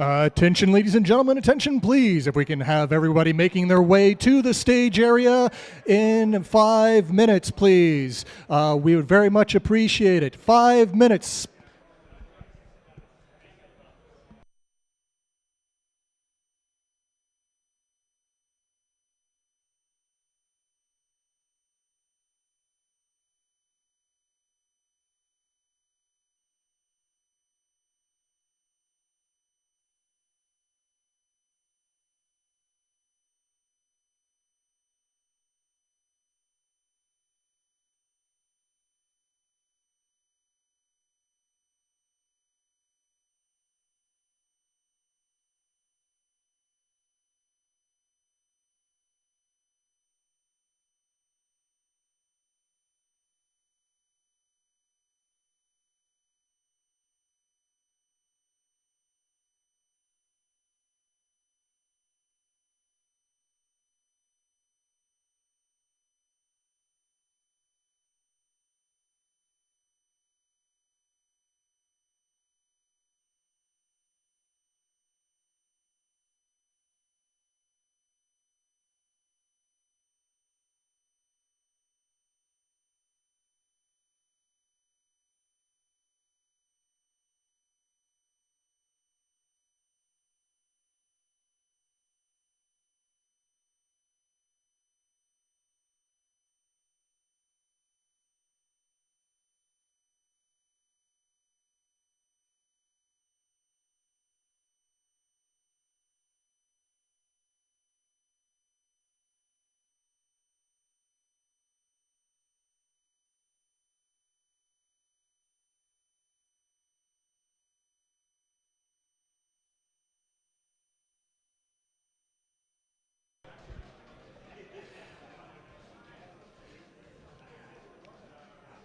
Attention, ladies and gentlemen, attention, please. If we can have everybody making their way to the stage area in 5 minutes, please. We would very much appreciate it. 5 minutes.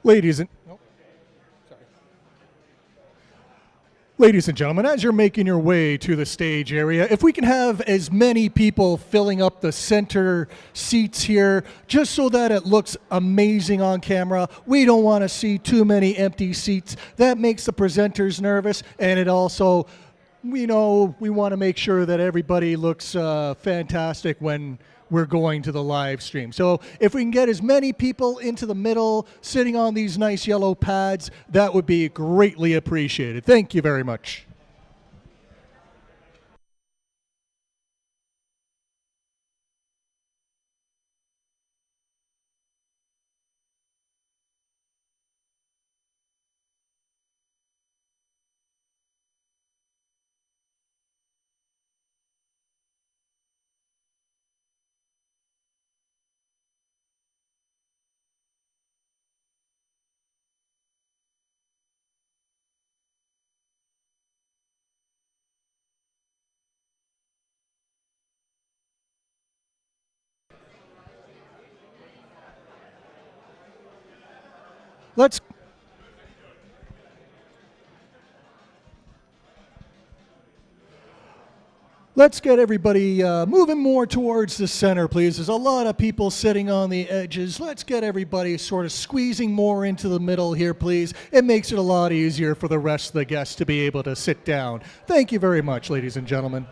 Ladies and Ladies and gentlemen, as you're making your way to the stage area, if we can have as many people filling up the center seats here, just so that it looks amazing on camera. We don't want to see too many empty seats. That makes the presenters nervous, and it also, we want to make sure that everybody looks fantastic when we're going to the live stream. So if we can get as many people into the middle, sitting on these nice yellow pads, that would be greatly appreciated. Thank you very much. Let's get everybody moving more towards the center, please. There's a lot of people sitting on the edges. Let's get everybody sort of squeezing more into the middle here, please. It makes it a lot easier for the rest of the guests to be able to sit down. Thank you very much, ladies and gentlemen.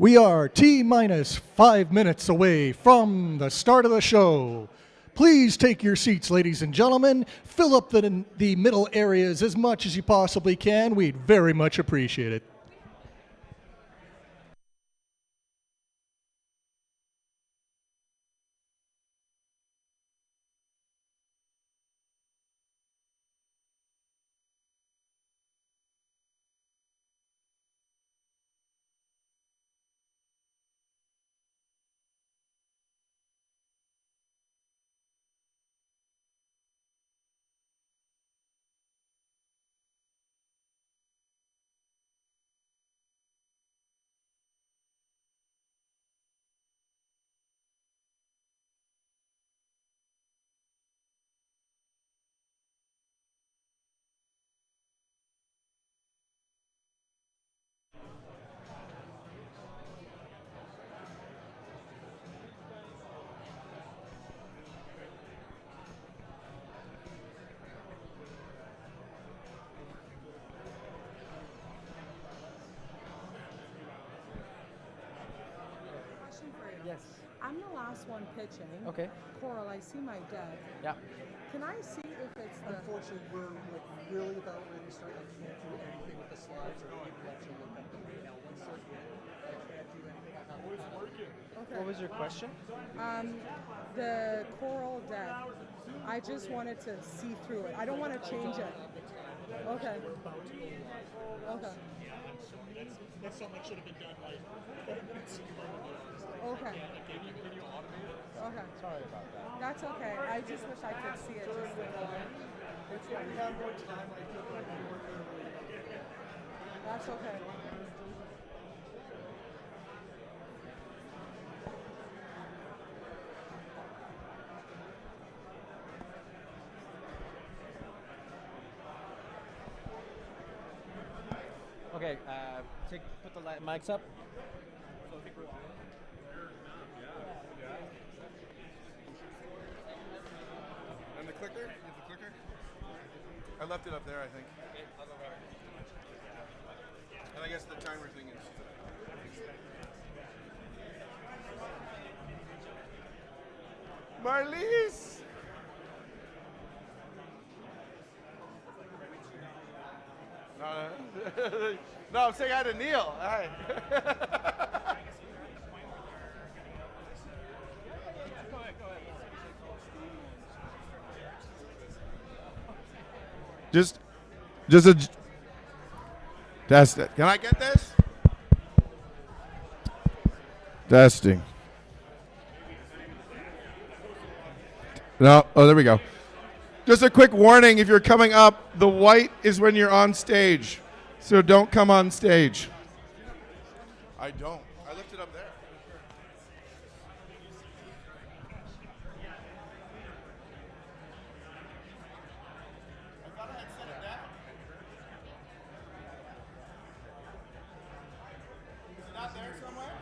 We are T-minus 5 minutes away from the start of the show. Please take your seats, ladies and gentlemen. Fill up the middle areas as much as you possibly can. We'd very much appreciate it. Yes. I'm the last one pitching. Okay. Coral, I see my deck. Yeah. Can I see if it's the... Unfortunately, we're like really about ready to start. I can't do anything with the slides or even let you look up the email. Once they're in, I can't do anything. I have it working. Okay. What was your question? The coral deck. I just wanted to see through it. I don't want to change it. Okay. We're about to go live. Okay. Yeah, I'm sorry. That's something that should have been done like 20 minutes ago. Okay. Okay. Sorry about that. That's okay. I just wish I could see it just a little. If we had more time, I could like work early. That's okay. Okay. Put the mics up. And the clicker? Is the clicker? I left it up there, I think. And I guess the timer thing is. Marlies! No, no, I'm saying hi to Neil. Hi. Just a test it. Can I get this? Testing. No. Oh, there we go. Just a quick warning, if you're coming up, the white is when you're on stage. So don't come on stage. I don't. I left it up there. I thought I had set it down. Is it not there somewhere?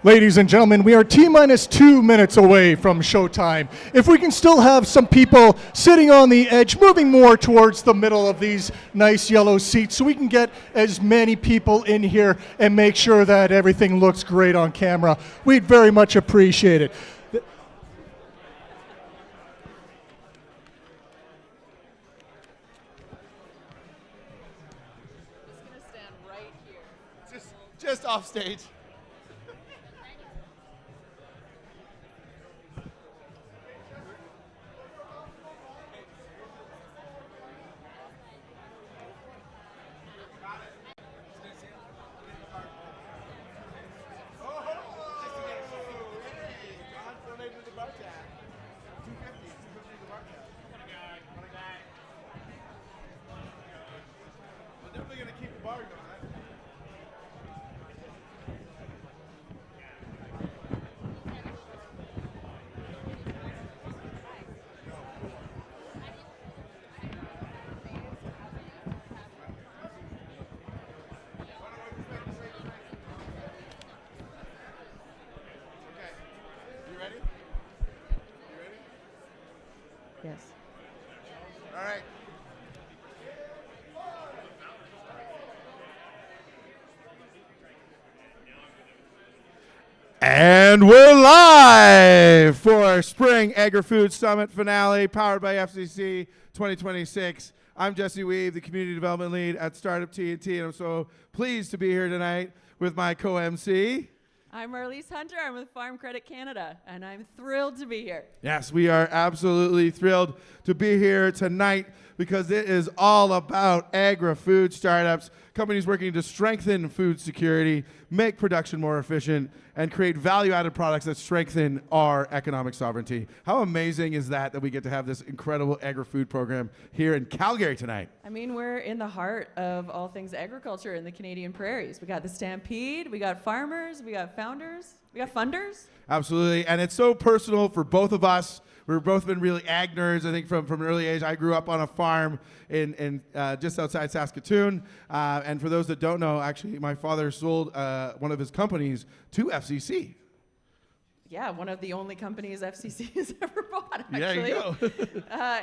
Ladies and gentlemen, we are T-minus 2 minutes away from showtime. If we can still have some people sitting on the edge, moving more towards the middle of these nice yellow seats so we can get as many people in here and make sure that everything looks great on camera, we'd very much appreciate it. Just gonna stand right here. Just off stage. Definitely gonna keep the bar going. Okay. You ready? You ready? Yes. All right. And we're live for Spring Agri-Food Summit finale powered by FCC 2026. I'm Jesse Weave, the Community Development Lead at Startup TNT, and I'm so pleased to be here tonight with my co-MC. I'm Marlise Hunter. I'm with Farm Credit Canada, and I'm thrilled to be here. Yes, we are absolutely thrilled to be here tonight because it is all about agri-food startups, companies working to strengthen food security, make production more efficient, and create value-added products that strengthen our economic sovereignty. How amazing is that we get to have this incredible agri-food program here in Calgary tonight? I mean, we're in the heart of all things agriculture in the Canadian prairies. We got the Stampede, we got farmers, we got founders, we got funders. Absolutely, and it's so personal for both of us. We've both been really ag nerds. I think from an early age. I grew up on a farm in just outside Saskatoon. And for those that don't know, actually, my father sold one of his companies to FCC. Yeah, one of the only companies FCC has ever bought, actually. There you go.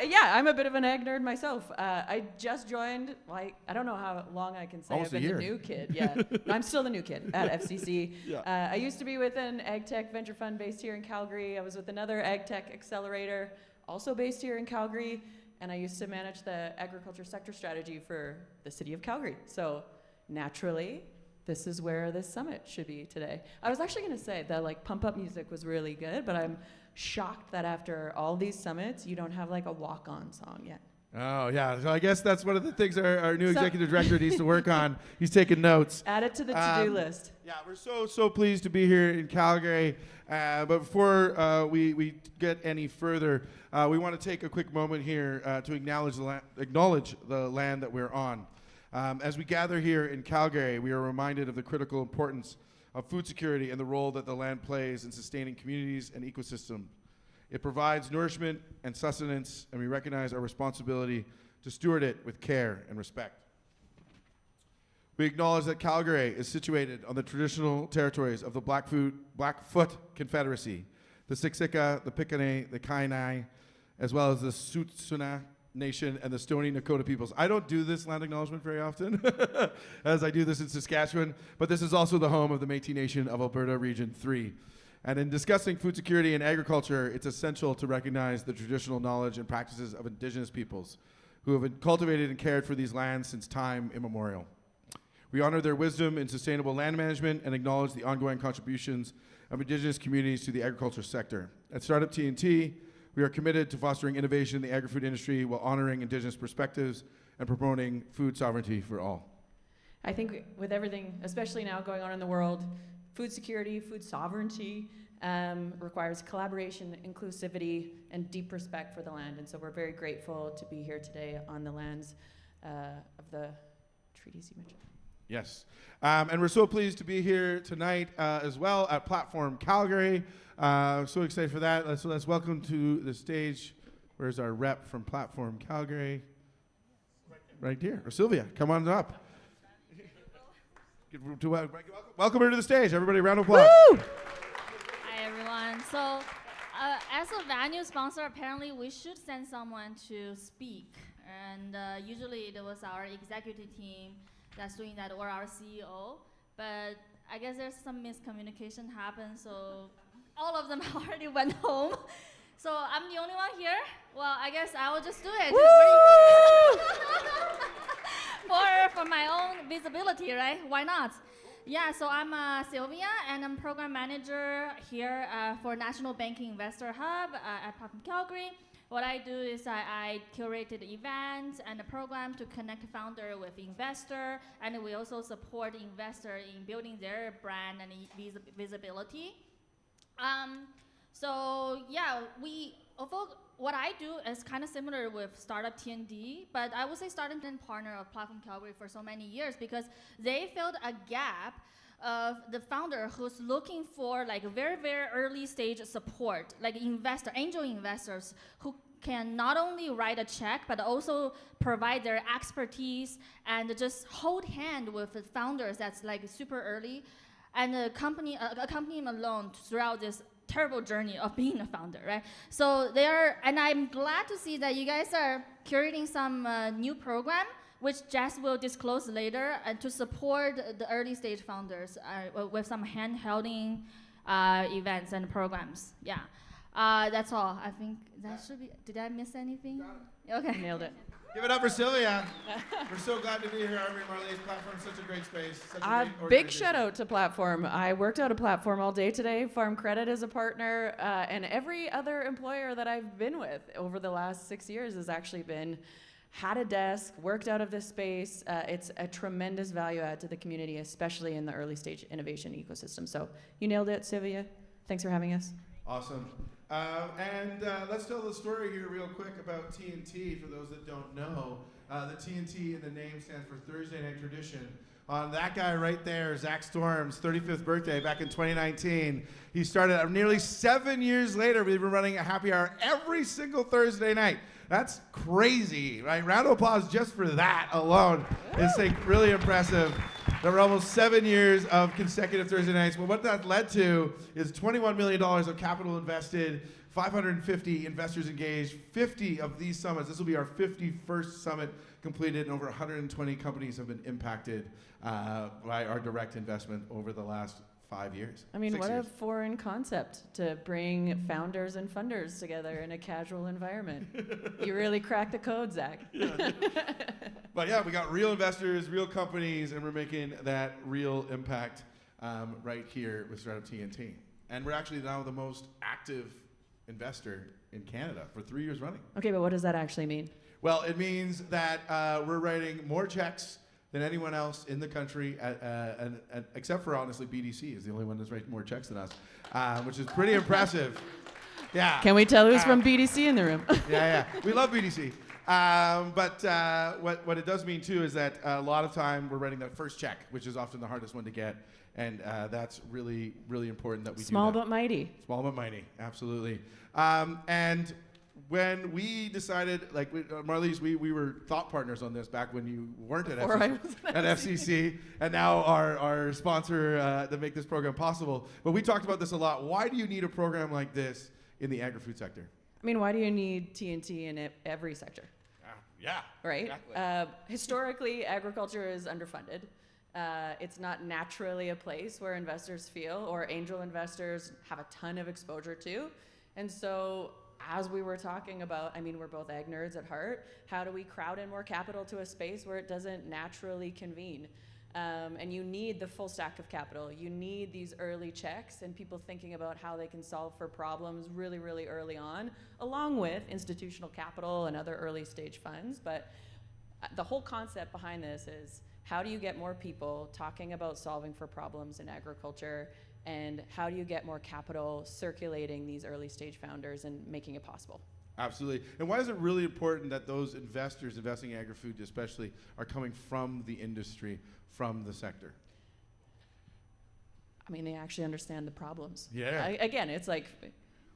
Yeah, I'm a bit of an ag nerd myself. I just joined, like, I don't know how long I can say Almost I've a been the year. new kid. Yeah, no, I'm still the new kid at FCC. Yeah. I used to be with an ag tech venture fund based here in Calgary. I was with another ag tech accelerator, also based here in Calgary. And I used to manage the agriculture sector strategy for the city of Calgary. So naturally, this is where this summit should be today. I was actually going to say that like pump up music was really good, but I'm shocked that after all these summits, you don't have like a walk-on song yet. Oh, yeah. So I guess that's one of the things our new So- executive director needs to work on. He's taking notes. Add it to the to-do list. Yeah, we're so pleased to be here in Calgary. But before we get any further, we want to take a quick moment here to acknowledge the land that we're on. As we gather here in Calgary, we are reminded of the critical importance of food security and the role that the land plays in sustaining communities and ecosystems. It provides nourishment and sustenance, and we recognize our responsibility to steward it with care and respect. We acknowledge that Calgary is situated on the traditional territories of the Blackfoot Confederacy, the Siksika, the Piikani, the Kainai, as well as the Tsuut'ina Nation and the Stoney Nakoda peoples. I don't do this land acknowledgement very often, as I do this in Saskatchewan, but this is also the home of the Métis Nation of Alberta Region 3. And in discussing food security and agriculture, it's essential to recognize the traditional knowledge and practices of Indigenous peoples who have cultivated and cared for these lands since time immemorial. We honor their wisdom in sustainable land management and acknowledge the ongoing contributions of Indigenous communities to the agriculture sector. At Startup TNT, we are committed to fostering innovation in the agri-food industry while honoring Indigenous perspectives and promoting food sovereignty for all. I think with everything, especially now going on in the world, food security, food sovereignty requires collaboration, inclusivity, and deep respect for the land. And so we're very grateful to be here today on the lands of the treaties you mentioned. Yes. And we're so pleased to be here tonight as well at Platform Calgary. So excited for that. So let's welcome to the stage. Where's our rep from Platform Calgary? Right here. Or Sylvia, come on up. Welcome her to the stage. Everybody, round of applause. Woo! Hi everyone. So, as a venue sponsor, apparently we should send someone to speak, and usually it was our executive team that's doing that, or our CEO. But I guess there's some miscommunication happened, so all of them already went home. So I'm the only one here. Well, I guess I will just do it. For my own visibility, right? Why not? Yeah, so I'm Sylvia, and I'm program manager here for National Banking Investor Hub at Platform Calgary. What I do is I curated events and a program to connect founder with investor, and we also support investor in building their brand and visibility. So yeah, although what I do is kind of similar with Startup TND, but I would say Startup TND partner of Platform Calgary for so many years because they filled a gap of the founder who's looking for like very, very early stage support, like angel investors who can not only write a check, but also provide their expertise and just hold hand with the founders that's like super early and accompany them along throughout this terrible journey of being a founder, right? So and I'm glad to see that you guys are curating some new program, which Jess will disclose later, and to support the early stage founders with some hand-holding events and programs. Yeah, that's all. I think that should be. Did I miss anything? Okay. Nailed it. Give it up for Sylvia. We're so glad to be here. Armory Marley's platform, such a great space. Such a great Big organization. shout out to Platform. I worked out a Platform all day today. Farm Credit is a partner, and every other employer that I've been with over the last 6 years has actually had a desk, worked out of this space. It's a tremendous value add to the community, especially in the early stage innovation ecosystem. So you nailed it, Sylvia. Thanks for having us. Awesome. Let's tell the story here real quick about TNT for those that don't know. The TNT in the name stands for Thursday Night Tradition. On that guy right there, Zach Storm's 35th birthday back in 2019, he started nearly 7 years later. We've been running a happy hour every single Thursday night. That's crazy, right? Round of applause just for that alone. It's like really impressive. There were almost 7 years of consecutive Thursday nights. Well, what that led to is $21 million of capital invested, 550 investors engaged, 50 of these summits. This will be our 51st summit completed, and over 120 companies have been impacted by our direct investment over the last 5 years. I mean, 6 what years. a foreign concept to bring founders and funders together in a casual environment. You really cracked the code, Zach. But yeah, we got real investors, real companies, and we're making that real impact right here with Startup TNT. And we're actually now the most active investor in Canada for 3 years running. Okay, but what does that actually mean? Well, it means that we're writing more checks than anyone else in the country, except for, honestly, BDC is the only one that's writing more checks than us, which is pretty impressive. Yeah. Can we tell who's from BDC in the room? Yeah. We love BDC. What it does mean, too, is that a lot of time we're writing that first check, which is often the hardest one to get. And that's really, really important that we Small do that. but mighty. Small but mighty, absolutely. And when we decided, like, Marlies, we were thought partners on this back when you weren't at Before I FCC, was at FCC, and now our sponsor to make this program possible. But we talked about this a lot. Why do you need a program like this in the agri-food sector? I mean, why do you need TNT in every sector? Yeah. Right? Exactly. Historically, agriculture is underfunded. It's not naturally a place where investors feel or angel investors have a ton of exposure to. And so as we were talking about, I mean, we're both ag nerds at heart. How do we crowd in more capital to a space where it doesn't naturally convene? And you need the full stack of capital. You need these early checks and people thinking about how they can solve for problems really, really early on, along with institutional capital and other early stage funds. But the whole concept behind this is, how do you get more people talking about solving for problems in agriculture, and how do you get more capital circulating these early stage founders and making it possible? Absolutely. And why is it really important that those investors investing in agri-food especially are coming from the industry, from the sector? I mean, they actually understand the problems. Yeah. Again, it's like,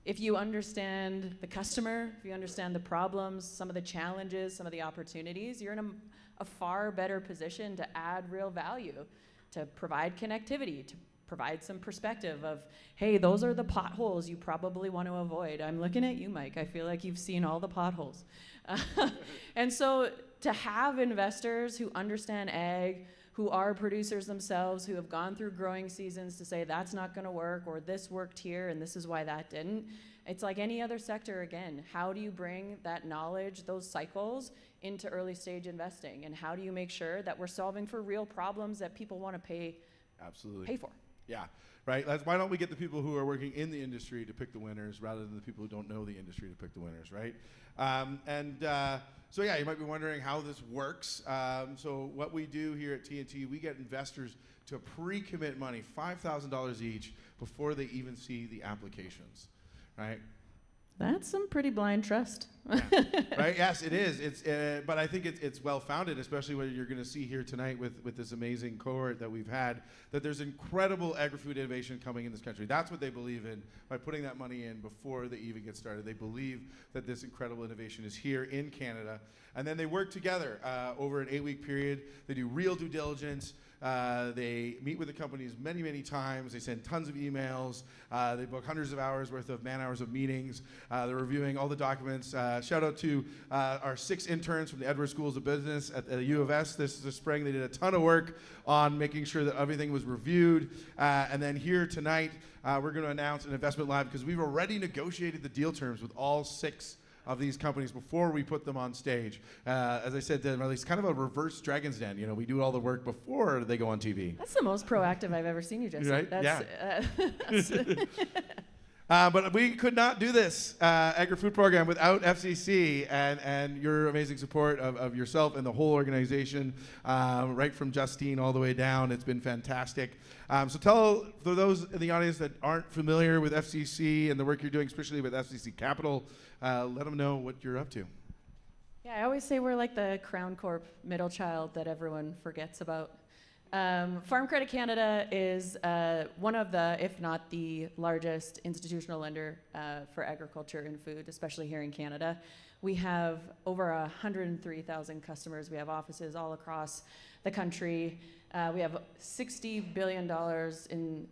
if you understand the customer, if you understand the problems, some of the challenges, some of the opportunities, you're in a far better position to add real value, to provide connectivity, to provide some perspective of, hey, those are the potholes you probably want to avoid. I'm looking at you, Mike. I feel like you've seen all the potholes. And so to have investors who understand ag, who are producers themselves, who have gone through growing seasons to say that's not going to work, or this worked here and this is why that didn't. It's like any other sector again. How do you bring that knowledge, those cycles, into early stage investing? And how do you make sure that we're solving for real problems that people want to pay for? Yeah, right. Why don't we get the people who are working in the industry to pick the winners rather than the people who don't know the industry to pick the winners, right? So yeah, you might be wondering how this works. So what we do here at TNT, we get investors to pre-commit money, $5,000 each, before they even see the applications, right? That's some pretty blind trust. Yeah. Right? Yes, it is. But I think it's well-founded, especially what you're going to see here tonight with this amazing cohort that we've had, that there's incredible agri-food innovation coming in this country. That's what they believe in by putting that money in before they even get started. They believe that this incredible innovation is here in Canada. And then they work together over an 8-week period. They do real due diligence. They meet with the companies many, many times. They send tons of emails. They book hundreds of hours worth of man-hours of meetings. They're reviewing all the documents. Shout out to our 6 interns from the Edwards Schools of Business at the U of S this spring. They did a ton of work on making sure that everything was reviewed. And then here tonight, we're going to announce an investment live because we've already negotiated the deal terms with all 6 of these companies before we put them on stage. As I said, it's kind of a reverse Dragon's Den. You know, we do all the work before they go on TV. That's the most proactive I've ever seen you, Jesse. Right? That's, But we could not do this Agri-Food program without FCC and your amazing support of yourself and the whole organization, right from Justine all the way down. It's been fantastic. So tell, for those in the audience that aren't familiar with FCC and the work you're doing, especially with FCC Capital, let them know what you're up to. Yeah, I always say we're like the Crown Corp middle child that everyone forgets about. Farm Credit Canada is one of the, if not the largest institutional lender for agriculture and food, especially here in Canada. We have over 103,000 customers. We have offices all across the country. We have $60 billion in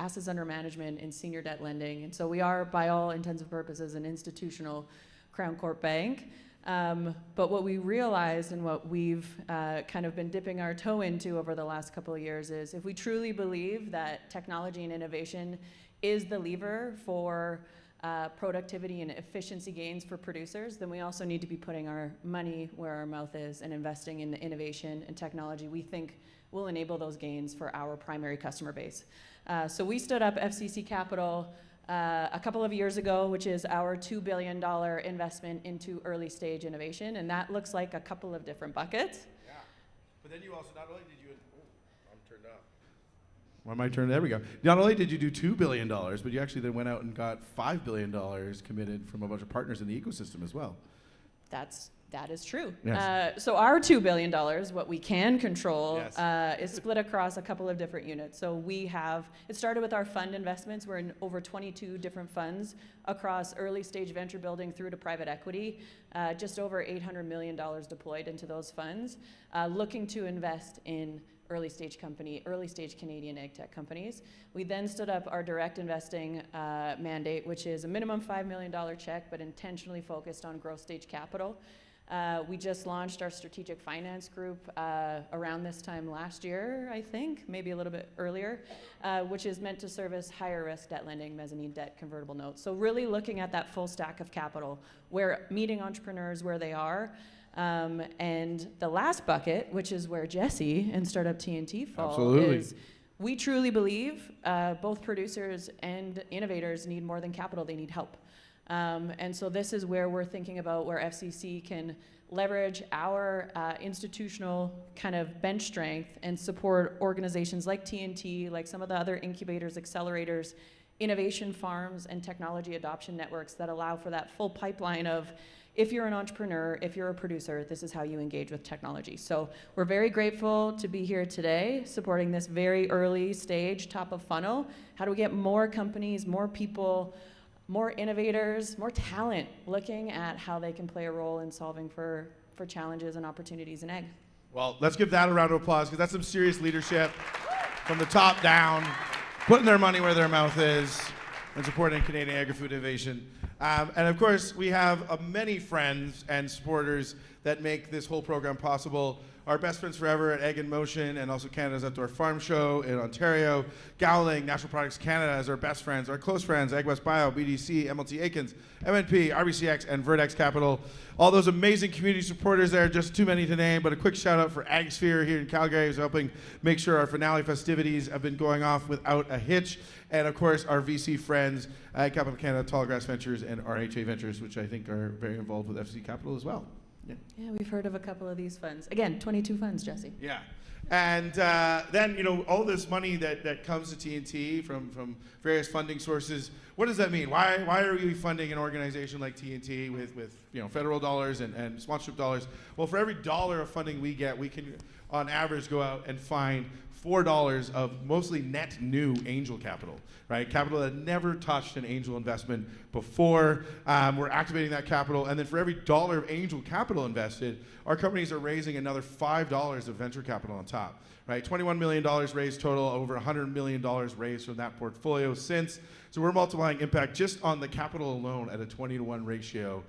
assets under management in senior debt lending. And so we are, by all intents and purposes, an institutional Crown Corp bank. But what we realized and what we've kind of been dipping our toe into over the last couple of years is if we truly believe that technology and innovation is the lever for productivity and efficiency gains for producers, then we also need to be putting our money where our mouth is and investing in the innovation and technology we think will enable those gains for our primary customer base. So we stood up FCC Capital a couple of years ago, which is our $2 billion investment into early stage innovation, and that looks like a couple of different buckets. Yeah, but then you also, not only did you, I'm turned up. Why am I turned? There we go. Not only did you do $2 billion, but you actually then went out and got $5 billion committed from a bunch of partners in the ecosystem as well. That is true. Yes. So our $2 billion, what we can control, Yes. is split across a couple of different units. So we have, it started with our fund investments. We're in over 22 different funds across early stage venture building through to private equity, just over $800 million deployed into those funds, looking to invest in early stage Canadian ag tech companies. We then stood up our direct investing mandate, which is a minimum $5 million check, but intentionally focused on growth stage capital. We just launched our strategic finance group around this time last year, I think, maybe a little bit earlier, which is meant to service higher risk debt lending, mezzanine debt, convertible notes. So really looking at that full stack of capital, where meeting entrepreneurs where they are. And the last bucket, which is where Jesse and Startup TNT fall, Absolutely. is we truly believe both producers and innovators need more than capital, they need help. And so this is where we're thinking about where FCC can leverage our institutional kind of bench strength and support organizations like TNT, like some of the other incubators, accelerators, innovation farms, and technology adoption networks that allow for that full pipeline of if you're an entrepreneur, if you're a producer, this is how you engage with technology. So we're very grateful to be here today supporting this very early stage, top of funnel. How do we get more companies, more people, more innovators, more talent looking at how they can play a role in solving for challenges and opportunities in ag? Well, let's give that a round of applause because that's some serious leadership from the top down, putting their money where their mouth is and supporting Canadian agri-food innovation. And of course, we have many friends and supporters that make this whole program possible. Our best friends forever at Egg in Motion and also Canada's Outdoor Farm Show in Ontario. Gowling, National Products Canada as our best friends. Our close friends, Ag West Bio, BDC, MLT Aikens, MNP, RBCX, and Vertex Capital. All those amazing community supporters there, just too many to name, but a quick shout out for AgSphere here in Calgary, who's helping make sure our finale festivities have been going off without a hitch. And of course, our VC friends, Ag Capital Canada, Tallgrass Ventures, and RHA Ventures, which I think are very involved with FCC Capital as well. Yeah, we've heard of a couple of these funds. Again, 22 funds, Jesse. Yeah. And then, you know, all this money that comes to TNT from various funding sources, what does that mean? Why are we funding an organization like TNT with you know, federal dollars and sponsorship dollars? Well, for every dollar of funding we get, we can, on average, go out and find $4 of mostly net new angel capital, right? Capital that never touched an angel investment before. We're activating that capital, and then for every dollar of angel capital invested, our companies are raising another $5 of venture capital on top, right? $21 million raised total, over $100 million raised from that portfolio since. So we're multiplying impact just on the capital alone at a 20-to-1 ratio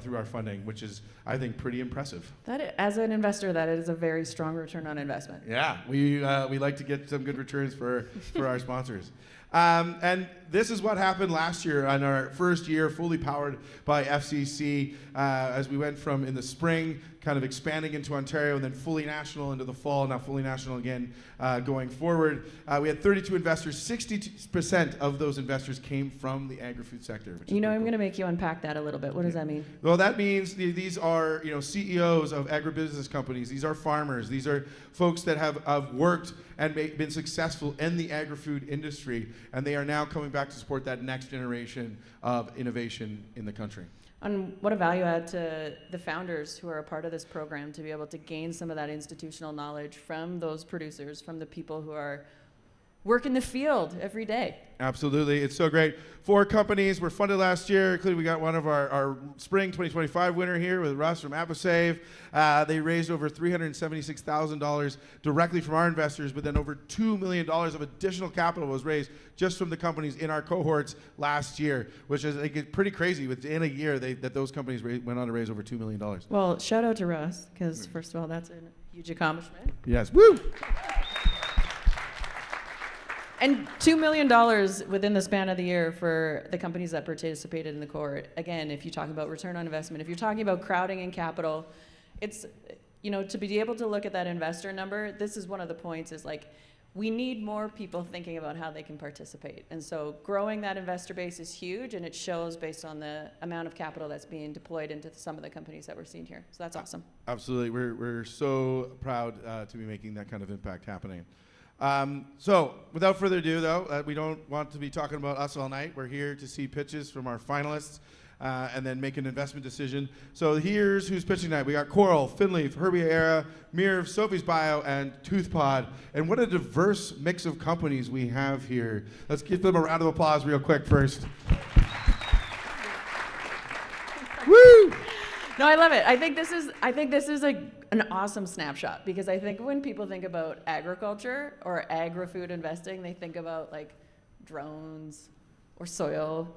through our funding, which is, I think, pretty impressive. As an investor, that is a very strong return on investment. Yeah, we like to get some good returns for our sponsors. And this is what happened last year on our first year, fully powered by FCC, as we went from in the spring, kind of expanding into Ontario, and then fully national into the fall, now fully national again going forward. We had 32 investors. 60% of those investors came from the agri-food sector. Which You is know, pretty I'm cool. going to make you unpack that a little bit. What does that mean? Well, that means these are CEOs of agribusiness companies. These are farmers. These are folks that have worked and been successful in the agri-food industry, and they are now coming back to support that next generation of innovation in the country. And what a value add to the founders who are a part of this program to be able to gain some of that institutional knowledge from those producers, from the people who are work in the field every day. Absolutely. It's so great. 4 companies were funded last year, including we got one of our spring 2025 winner here with Russ from AppleSave. They raised over $376,000 directly from our investors, but then over $2 million of additional capital was raised just from the companies in our cohorts last year, which is pretty crazy. Within a year, that those companies went on to raise over $2 million. Well, shout out to Russ, because first of all, that's a huge accomplishment. Yes. Woo! And $2 million within the span of the year for the companies that participated in the cohort. Again, if you talk about return on investment, if you're talking about crowding in capital, it's, to be able to look at that investor number, this is one of the points is like, we need more people thinking about how they can participate. And so growing that investor base is huge, and it shows based on the amount of capital that's being deployed into some of the companies that we're seeing here. So that's awesome. Absolutely. We're so proud to be making that kind of impact happening. So without further ado, though, we don't want to be talking about us all night. We're here to see pitches from our finalists and then make an investment decision. So here's who's pitching tonight. We got Coral, Finleaf, Herbie Era, Mirv, Sophie's Bio, and ToothPod. And what a diverse mix of companies we have here. Let's give them a round of applause real quick first. Woo! No, I love it. I think this is an awesome snapshot, because I think when people think about agriculture or agri-food investing, they think about like drones or soil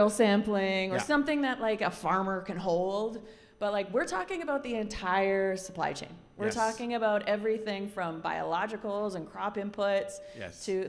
sampling or something that like a farmer can hold. But like we're talking about the entire supply chain. We're talking about everything from biologicals and crop inputs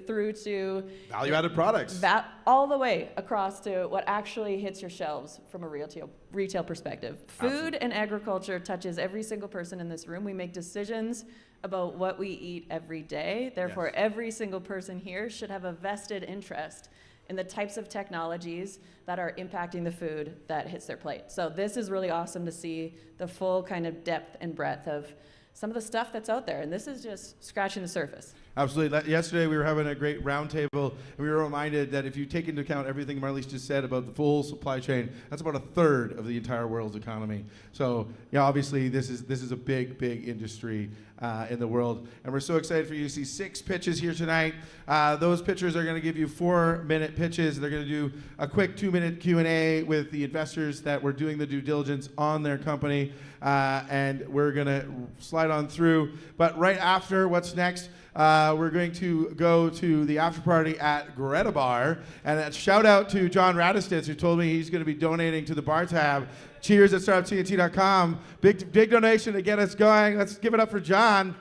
through to value-added products. All the way across to what actually hits your shelves from a retail perspective. Food and agriculture touches every single person in this room. We make decisions about what we eat every day. Therefore, every single person here should have a vested interest in the types of technologies that are impacting the food that hits their plate. So this is really awesome to see the full kind of depth and breadth of some of the stuff that's out there. And this is just scratching the surface. Absolutely. Yesterday we were having a great roundtable, and we were reminded that if you take into account everything Marlies just said about the full supply chain, that's about 1/3 of the entire world's economy. So yeah, obviously this is a big industry in the world, and we're so excited for you to see 6 pitches here tonight. Those pitchers are going to give you 4-minute pitches. They're going to do a quick 2-minute Q&A with the investors that were doing the due diligence on their company, and we're going to slide on through. But right after, what's next? We're going to go to the after party at Greta Bar, and a shout out to John Radistitz, who told me he's going to be donating to the bar tab. Cheers at startuptnt.com. Big donation to get us going. Let's give it up for John.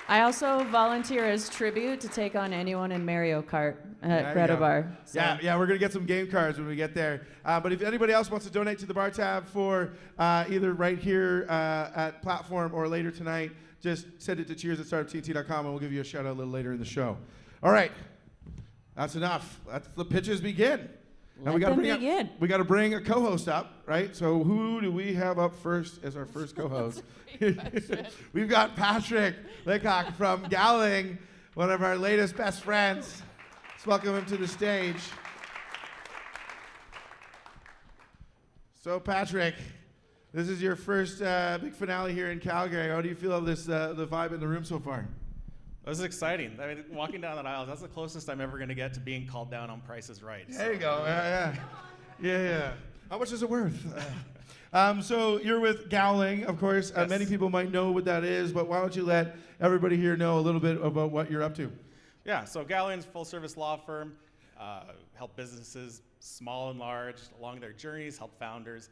I also volunteer as tribute to take on anyone in Mario Kart at Greta Bar. So. Yeah, we're going to get some game cards when we get there. But if anybody else wants to donate to the bar tab for either right here at Platform or later tonight, just send it to cheers@startuptnt.com, and we'll give you a shout out a little later in the show. All right, that's enough. That's the pitches begin. Let them begin. We got to bring a co-host up, right? So who do we have up first as our first co-host? We've got Patrick Lickock from Gowling, one of our latest best friends. Let's welcome him to the stage. So Patrick, this is your first big finale here in Calgary. How do you feel of this, the vibe in the room so far? This is exciting. I mean, walking down that aisle, that's the closest I'm ever going to get to being called down on Price is Right. There you go. Yeah. How much is it worth? So you're with Gowling, of course. Yes. Many people might know what that is, but why don't you let everybody here know a little bit about what you're up to? Yeah, so Gowling's a full-service law firm, help businesses, small and large, along their journeys, help founders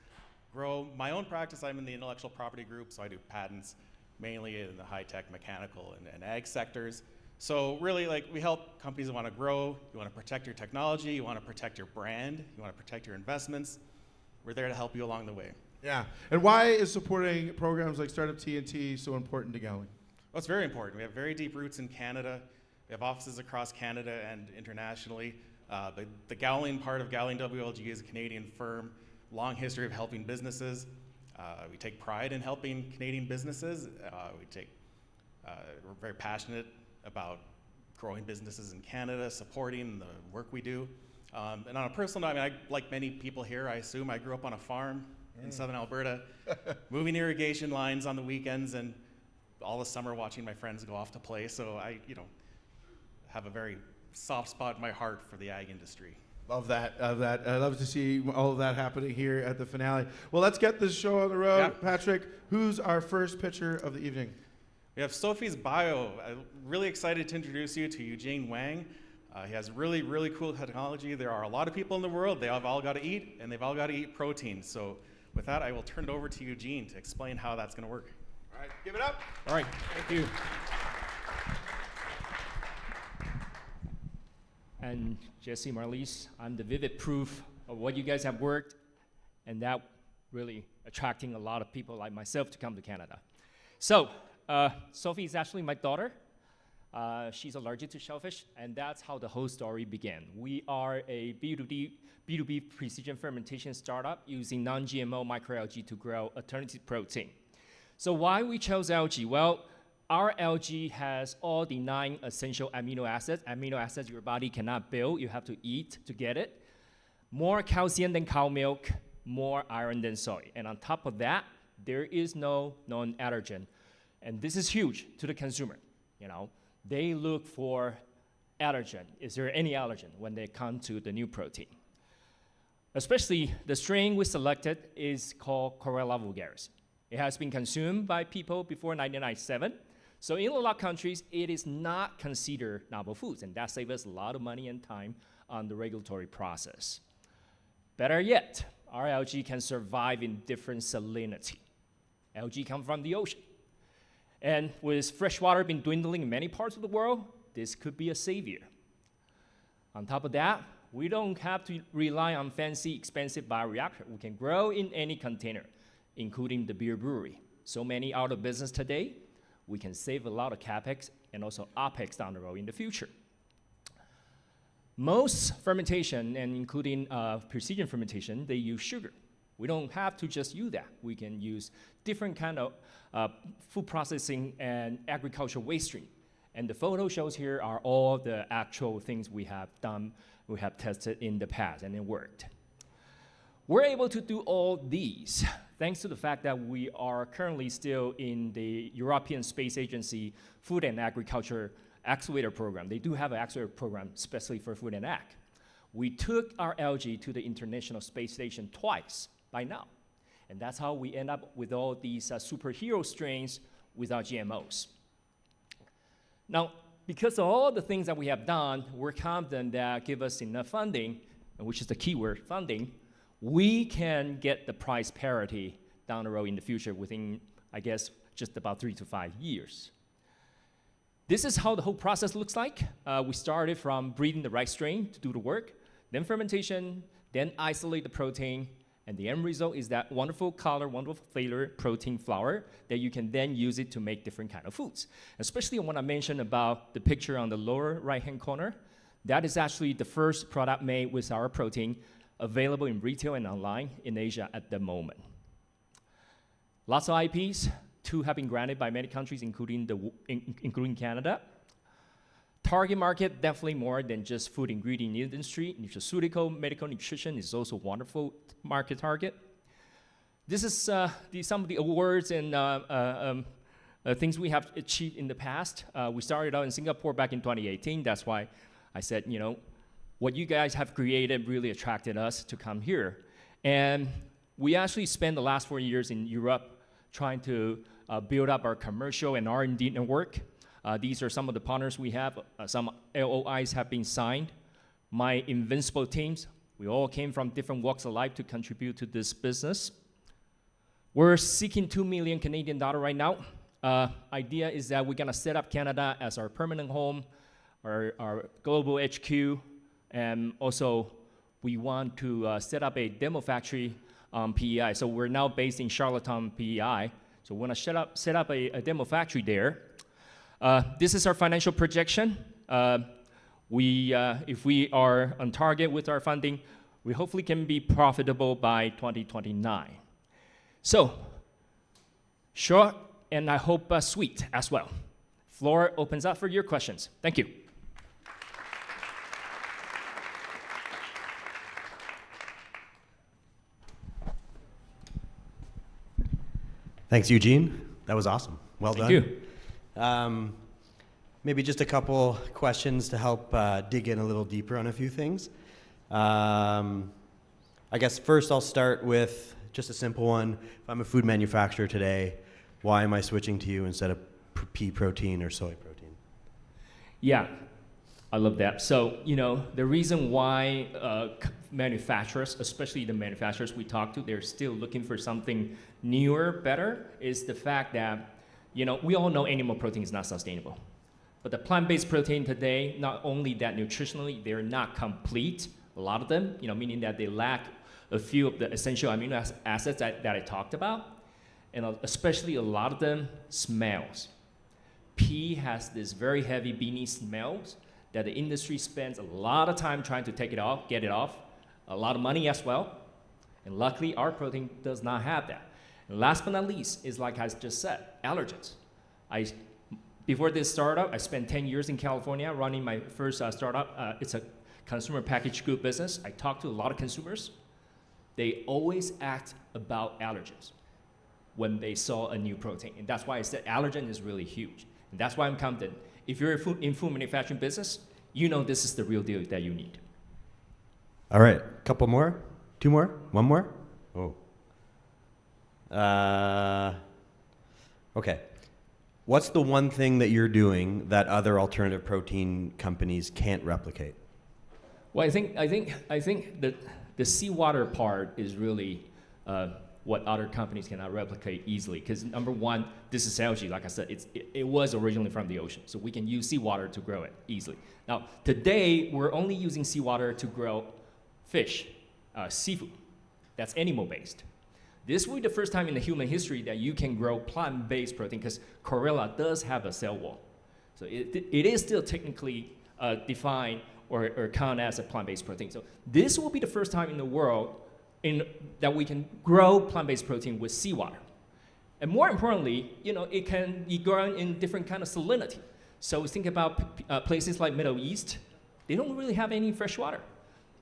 grow. My own practice, I'm in the intellectual property group, so I do patents, mainly in the high-tech, mechanical, and ag sectors. So really, like, we help companies that want to grow. You want to protect your technology. You want to protect your brand. You want to protect your investments. We're there to help you along the way. Yeah. And why is supporting programs like Startup TNT so important to Gowling? Well, it's very important. We have very deep roots in Canada. We have offices across Canada and internationally. The Gowling part of Gowling WLG is a Canadian firm, long history of helping businesses. We take pride in helping Canadian businesses. We're very passionate about growing businesses in Canada, supporting the work we do. And on a personal note, I mean, like many people here, I assume I grew up on a farm in southern Alberta, moving irrigation lines on the weekends and all the summer watching my friends go off to play. So I, have a very soft spot in my heart for the ag industry. Love that. I love to see all of that happening here at the finale. Well, let's get this show on the road. Yeah. Patrick, who's our first pitcher of the evening? We have Sophie's bio. I'm really excited to introduce you to Eugene Wang. He has really, really cool technology. There are a lot of people in the world. They have all got to eat, and they've all got to eat protein. So with that, I will turn it over to Eugene to explain how that's going to work. All right, give it up. All right, thank you. And Jesse, Marlies, I'm the vivid proof of what you guys have worked, and that really attracting a lot of people like myself to come to Canada. So, Sophie is actually my daughter. She's allergic to shellfish, and that's how the whole story began. We are a B2B precision fermentation startup using non-GMO microalgae to grow alternative protein. So why we chose algae? Well, our algae has all the 9 essential amino acids your body cannot build. You have to eat to get it. More calcium than cow milk, more iron than soy. And on top of that, there is no known allergen. And this is huge to the consumer. They look for allergen. Is there any allergen when they come to the new protein? Especially the strain we selected is called Chlorella vulgaris. It has been consumed by people before 1997. So in a lot of countries, it is not considered novel foods, and that saves us a lot of money and time on the regulatory process. Better yet, our algae can survive in different salinity. Algae come from the ocean. And with fresh water being dwindling in many parts of the world, this could be a savior. On top of that, we don't have to rely on fancy, expensive bioreactor. We can grow in any container, including the beer brewery. So many out of business today, we can save a lot of CapEx and also OpEx down the road in the future. Most fermentation, and including precision fermentation, they use sugar. We don't have to just use that. We can use different kind of food processing and agricultural waste stream. And the photo shows here are all the actual things we have done, we have tested in the past, and it worked. We're able to do all these thanks to the fact that we are currently still in the European Space Agency Food and Agriculture Accelerator Program. They do have an accelerator program especially for food and ag. We took our algae to the International Space Station twice by now. And that's how we end up with all these superhero strains without GMOs. Now, because of all the things that we have done, we're confident that give us enough funding, which is the keyword, funding, we can get the price parity down the road in the future within, I guess, just about 3 to 5 years. This is how the whole process looks like. We started from breeding the right strain to do the work, then fermentation, then isolate the protein, and the end result is that wonderful color, wonderful flavor protein flour that you can then use it to make different kind of foods. Especially when I mentioned about the picture on the lower right-hand corner, that is actually the first product made with our protein available in retail and online in Asia at the moment. Lots of IPs, 2 have been granted by many countries, including Canada. Target market, definitely more than just food ingredient industry. Nutraceutical, medical nutrition is also a wonderful market target. This is some of the awards and things we have achieved in the past. We started out in Singapore back in 2018. That's why I said, what you guys have created really attracted us to come here. And we actually spent the last 4 years in Europe trying to build up our commercial and R&D network. These are some of the partners we have. Some LOIs have been signed. My invincible teams, we all came from different walks of life to contribute to this business. We're seeking 2 million Canadian dollars right now. idea is that we're gonna set up Canada as our permanent home, our global HQ, and also we want to set up a demo factory PEI. So we're now based in Charlottetown, PEI. So we want to set up a demo factory there. This is our financial projection. If we are on target with our funding, we hopefully can be profitable by 2029. So, short and I hope sweet as well. Floor opens up for your questions. Thank you. Thanks, Eugene. That was awesome. Well done. Thank you. Maybe just a couple questions to help dig in a little deeper on a few things. I guess first I'll start with just a simple one. If I'm a food manufacturer today, why am I switching to you instead of pea protein or soy protein? Yeah, I love that. So, the reason why manufacturers, especially the manufacturers we talk to, they're still looking for something newer, better, is the fact that, we all know animal protein is not sustainable. But the plant-based protein today, not only that nutritionally, they're not complete, a lot of them, meaning that they lack a few of the essential amino acids that I talked about, and especially a lot of them smells. Pea has this very heavy beanie smells that the industry spends a lot of time trying to take it off, get it off, a lot of money as well. And luckily, our protein does not have that. And last but not least is, like I just said, allergens. Before this startup, I spent 10 years in California running my first startup. It's a consumer packaged good business. I talked to a lot of consumers. They always asked about allergens when they saw a new protein. And that's why I said allergen is really huge. And that's why I'm confident. If you're in food manufacturing business, this is the real deal that you need. All right, couple more? 2 more? 1 more? Oh. Okay. What's the one thing that you're doing that other alternative protein companies can't replicate? Well, I think that the seawater part is really what other companies cannot replicate easily. Because number one, this is algae. Like I said, it was originally from the ocean, so we can use seawater to grow it easily. Now, today we're only using seawater to grow fish, seafood. That's animal-based. This will be the first time in the human history that you can grow plant-based protein, because chlorella does have a cell wall. So it is still technically defined or counted as a plant-based protein. So this will be the first time in the world that we can grow plant-based protein with seawater. And more importantly, it can be grown in different kind of salinity. So think about places like Middle East. They don't really have any fresh water.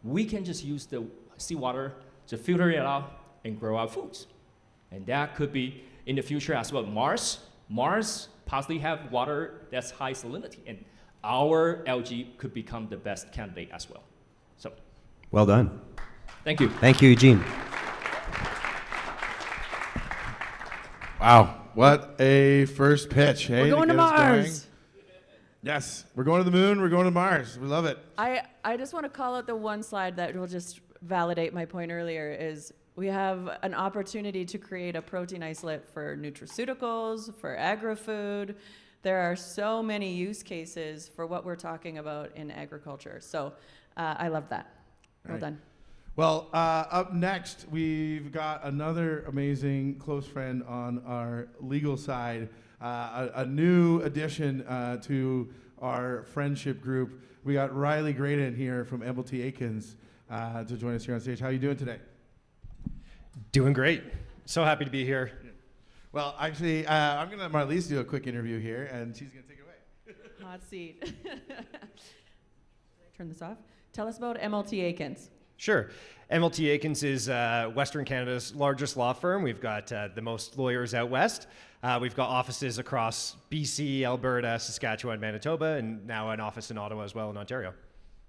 We can just use the seawater to filter it out and grow our foods. And that could be in the future as well. Mars possibly have water that's high salinity, and our algae could become the best candidate as well. So, well done. Thank you. Thank you, Eugene. Wow, what a first pitch. Hey, We're going to Mars. Yes, we're going to the moon, we're going to Mars. We love it. I just want to call out the one slide that will just validate my point earlier is we have an opportunity to create a protein isolate for nutraceuticals, for agri-food. There are so many use cases for what we're talking about in agriculture. So I love that. Well done. Well, up next, we've got another amazing close friend on our legal side, a new addition to our friendship group. We got Riley Graydon here from MLT Aikens to join us here on stage. How are you doing today? Doing great. So happy to be here. Well, actually, I'm going to let Marlise do a quick interview here, and she's going to take it away. Hot seat. Turn this off. Tell us about MLT Aikens. Sure. MLT Aikens is Western Canada's largest law firm. We've got the most lawyers out west. We've got offices across BC, Alberta, Saskatchewan, Manitoba, and now an office in Ottawa as well in Ontario.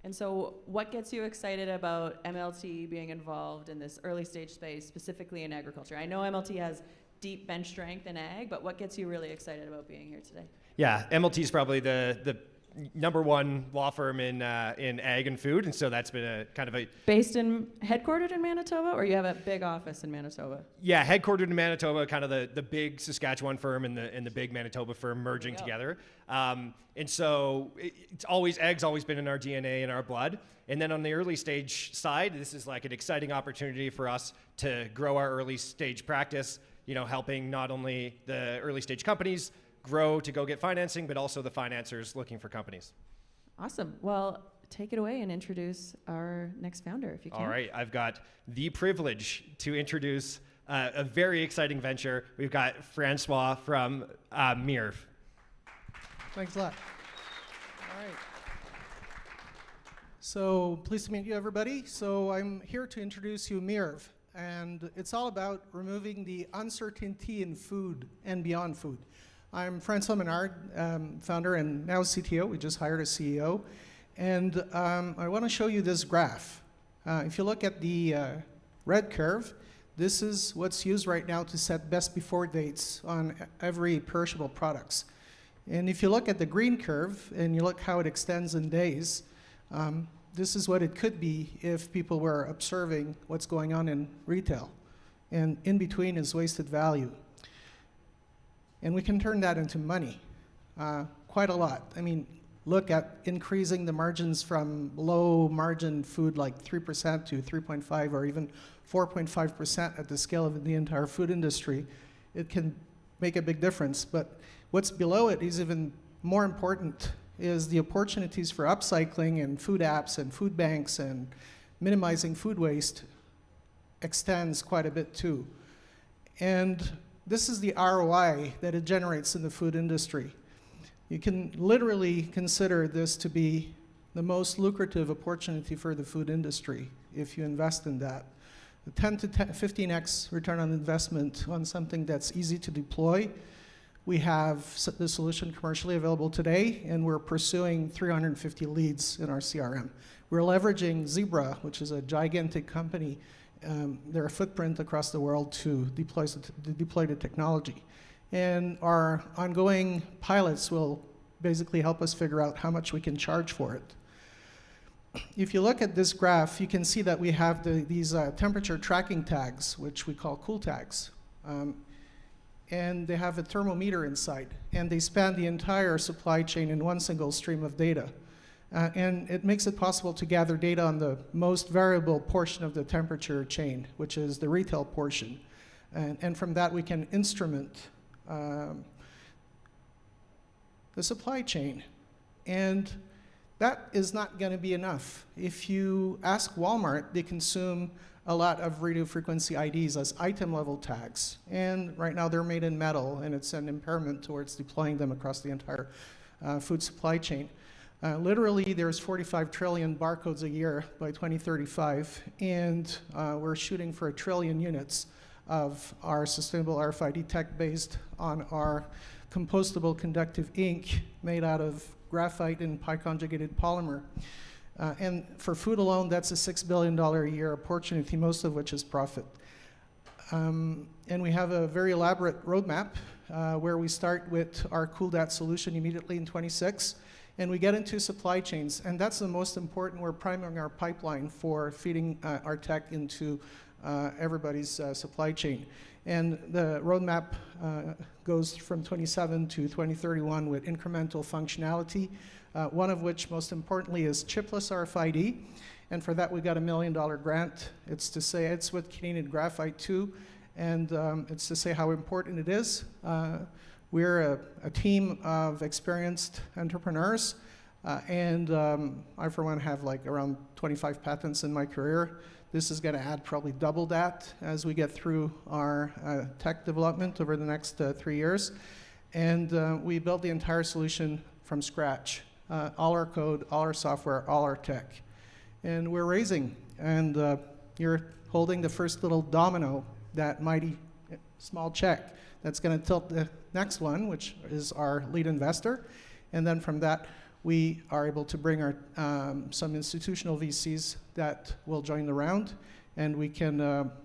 And so what gets you excited about MLT being involved in this early stage space, specifically in agriculture? I know MLT has deep bench strength in ag, but what gets you really excited about being here today? Yeah, MLT is probably the #1 law firm in ag and food, and so that's been a kind of a Headquartered in Manitoba, or you have a big office in Manitoba? yeah, headquartered in Manitoba, kind of the big Saskatchewan firm and the big Manitoba firm merging together. And so ag's always been in our DNA and our blood. And then on the early stage side, this is like an exciting opportunity for us to grow our early stage practice, helping not only the early stage companies grow to go get financing, but also the financiers looking for companies. Awesome. Well, take it away and introduce our next founder, if you can. All right, I've got the privilege to introduce a very exciting venture. We've got Francois from Mirv. Thanks a lot. All right. So pleased to meet you, everybody. So I'm here to introduce you Mirv, and it's all about removing the uncertainty in food and beyond food. I'm Francois Menard, founder and now CTO. We just hired a CEO. And I want to show you this graph. If you look at the red curve, this is what's used right now to set best before dates on every perishable products. And if you look at the green curve and you look how it extends in days, this is what it could be if people were observing what's going on in retail. And in between is wasted value. And we can turn that into money, quite a lot. I mean, look at increasing the margins from low margin food like 3% to 3.5 or even 4.5% at the scale of the entire food industry. It can make a big difference. But what's below it is even more important, is the opportunities for upcycling and food apps and food banks and minimizing food waste extends quite a bit too. And this is the ROI that it generates in the food industry. You can literally consider this to be the most lucrative opportunity for the food industry if you invest in that. The 10 to 15x return on investment on something that's easy to deploy. We have the solution commercially available today, and we're pursuing 350 leads in our CRM. We're leveraging Zebra, which is a gigantic company, their footprint across the world to deploy the technology. And our ongoing pilots will basically help us figure out how much we can charge for it. If you look at this graph, you can see that we have these temperature tracking tags, which we call cool tags. And they have a thermometer inside, and they span the entire supply chain in one single stream of data. And it makes it possible to gather data on the most variable portion of the temperature chain, which is the retail portion. And from that, we can instrument the supply chain. And that is not going to be enough. If you ask Walmart, they consume a lot of radio frequency IDs as item level tags. And right now they're made in metal, and it's an impairment towards deploying them across the entire food supply chain. Literally, there's 45 trillion barcodes a year by 2035, and we're shooting for 1 trillion units of our sustainable RFID tech based on our compostable conductive ink made out of graphite and pi-conjugated polymer. And for food alone, that's a $6 billion a year opportunity, most of which is profit. And we have a very elaborate roadmap where we start with our CoolDat solution immediately in 26, and we get into supply chains. And that's the most important. We're priming our pipeline for feeding our tech into everybody's supply chain. And the roadmap goes from 27 to 2031 with incremental functionality, one of which, most importantly, is chipless RFID. And for that, we got $1 million grant. It's to say it's with Canadian Graphite too, and it's to say how important it is. We're a team of experienced entrepreneurs, and I, for one, have like around 25 patents in my career. This is going to add probably double that as we get through our tech development over the next 3 years. And we built the entire solution from scratch. All our code, all our software, all our tech. And we're raising. And you're holding the first little domino, that mighty small check that's going to tilt the next one, which is our lead investor. And then from that, we are able to bring our some institutional VCs that will join the round, and we can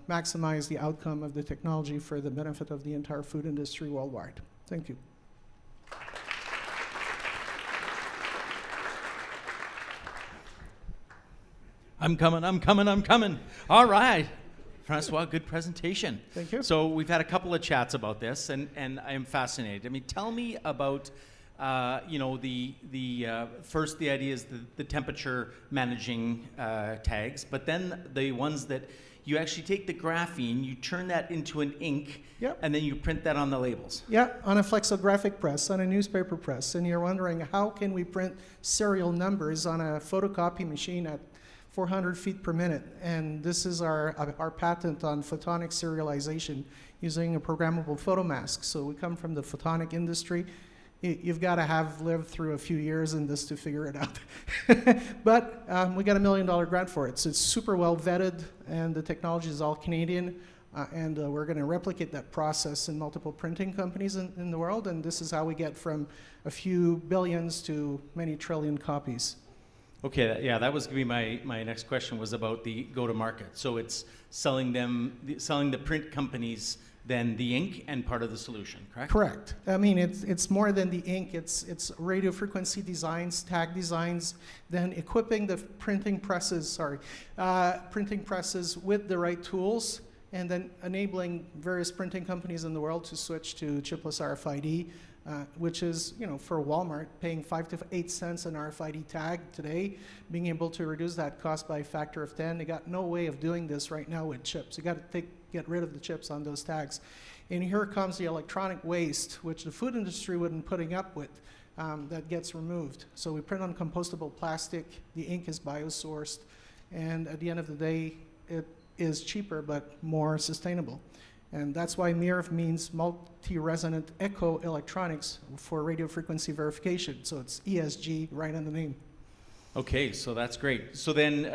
maximize the outcome of the technology for the benefit of the entire food industry worldwide. Thank you. I'm coming. All right. Francois, good presentation. Thank you. So we've had a couple of chats about this, and I am fascinated. I mean, tell me about, first the idea is the temperature managing tags, but then the ones that you actually take the graphene, you turn that into an ink, Yep. and then you print that on the labels. Yeah, on a flexographic press, on a newspaper press, and you're wondering how can we print serial numbers on a photocopy machine at 400 feet per minute, and this is our patent on photonic serialization using a programmable photomask. So we come from the photonic industry. You've got to have lived through a few years in this to figure it out. But we got $1 million grant for it, so it's super well vetted, and the technology is all Canadian, and we're going to replicate that process in multiple printing companies in the world, and this is how we get from a few billions to many trillion copies. Okay, yeah, that was going to be my next question, was about the go-to-market. So it's selling the print companies then the ink and part of the solution, correct? Correct. I mean, it's more than the ink. It's radio frequency designs, tag designs, then equipping the printing presses with the right tools, and then enabling various printing companies in the world to switch to chipless RFID, which is, for Walmart, paying 5 to 8 cents an RFID tag today, being able to reduce that cost by a factor of 10. They got no way of doing this right now with chips. You got to get rid of the chips on those tags. And here comes the electronic waste, which the food industry wouldn't putting up with, that gets removed. So we print on compostable plastic, the ink is biosourced, and at the end of the day, it is cheaper but more sustainable. And that's why MIRV means multi-resonant echo electronics for radio frequency verification. So it's ESG right in the name. Okay, so that's great. So then,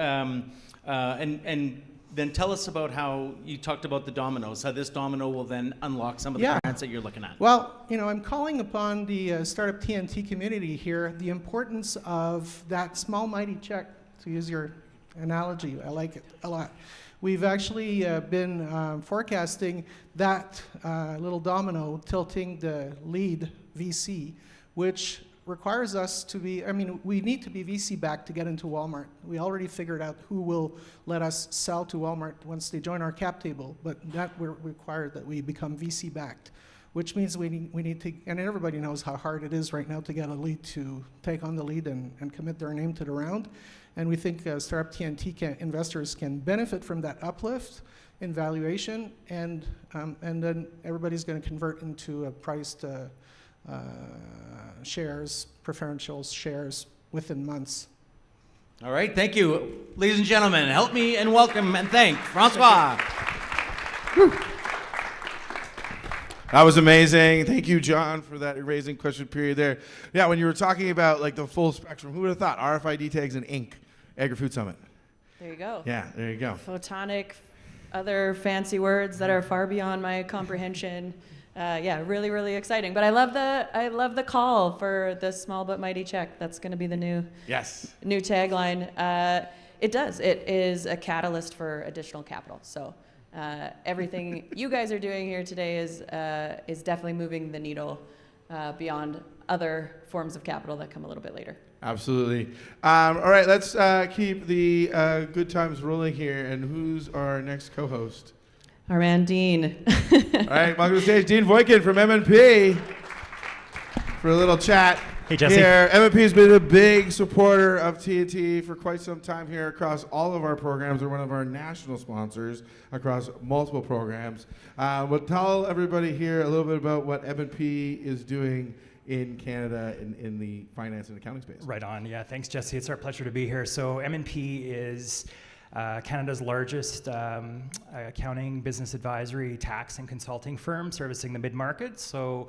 and then tell us about how you talked about the dominoes, how this domino will then unlock some of the grants that you're looking at. Well, I'm calling upon the startup TNT community here, the importance of that small mighty check, to use your analogy. I like it a lot. We've actually been forecasting that little domino tilting the lead VC, which requires us to be, we need to be VC backed to get into Walmart. We already figured out who will let us sell to Walmart once they join our cap table, but that will require that we become VC backed, which means we need to, and everybody knows how hard it is right now to get a lead to take on the lead and commit their name to the round. And we think startup TNT investors can benefit from that uplift in valuation, and then everybody's going to convert into a priced shares, preferential shares within months. All right, thank you. Ladies and gentlemen, help me and welcome and thank Francois. That was amazing. Thank you, John, for that raising question period there. Yeah, when you were talking about like the full spectrum, who would have thought RFID tags and ink, Agri-Food Summit? There you go. Yeah, there you go. Photonic, other fancy words that are far beyond my comprehension. Yeah, really, really exciting. But I love the call for the small but mighty check. That's going to be the new tagline. It does. It is a catalyst for additional capital. So everything you guys are doing here today is definitely moving the needle beyond other forms of capital that come a little bit later. Absolutely. All right, let's keep the good times rolling here. And who's our next co-host? Our man, Dean. All right, welcome to the stage, Dean Voikin from MNP for a little chat. Hey, Jesse. Here, MNP has been a big supporter of TNT for quite some time here across all of our programs. They're one of our national sponsors across multiple programs. We'll tell everybody here a little bit about what MNP is doing in Canada in the finance and accounting space. Right on. Yeah, thanks, Jesse. It's our pleasure to be here. So MNP is Canada's largest accounting, business advisory, tax, and consulting firm servicing the mid-market. So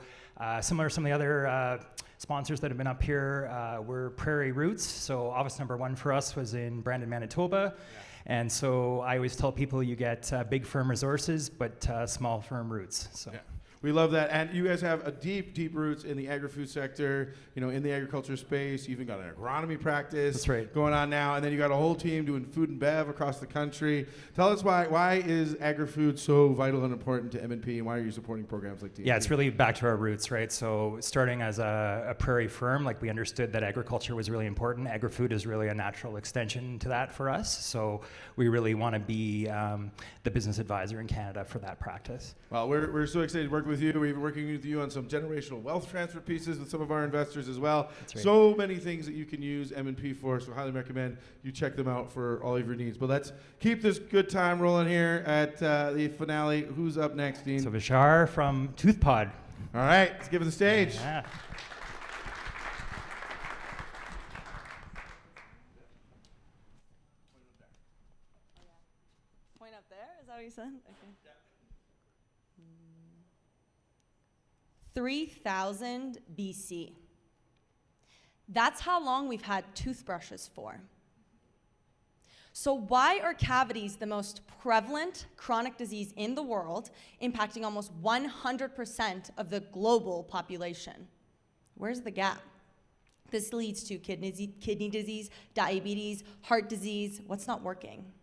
similar to some of the other sponsors that have been up here, we're Prairie Roots. So office number 1 for us was in Brandon, Manitoba. Yeah. And so I always tell people you get big firm resources, but small firm roots. So. Yeah. We love that. And you guys have a deep roots in the agri-food sector, in the agriculture space. You even got an agronomy practice going on now. And then you got a whole team doing food and bev across the country. Tell us why is agri-food so vital and important to M&P, and why are you supporting programs like TNT? Yeah, it's really back to our roots, right? So starting as a prairie firm, we understood that agriculture was really important. Agri-food is really a natural extension to that for us. So we really want to be the business advisor in Canada for that practice. Well, we're so excited to work with you. We've been working with you on some generational wealth transfer pieces with some of our investors as well. That's right. So many things that you can use M&P for, so highly recommend you check them out for all of your needs. But let's keep this good time rolling here at the finale. Who's up next, Dean? So Vishar from ToothPod. All right, let's give it the stage. Yeah. Point up there? Is that what you said? Okay. 3000 BC. That's how long we've had toothbrushes for. So why are cavities the most prevalent chronic disease in the world, impacting almost 100% of the global population? Where's the gap? This leads to kidney disease, diabetes, heart disease. What's not working?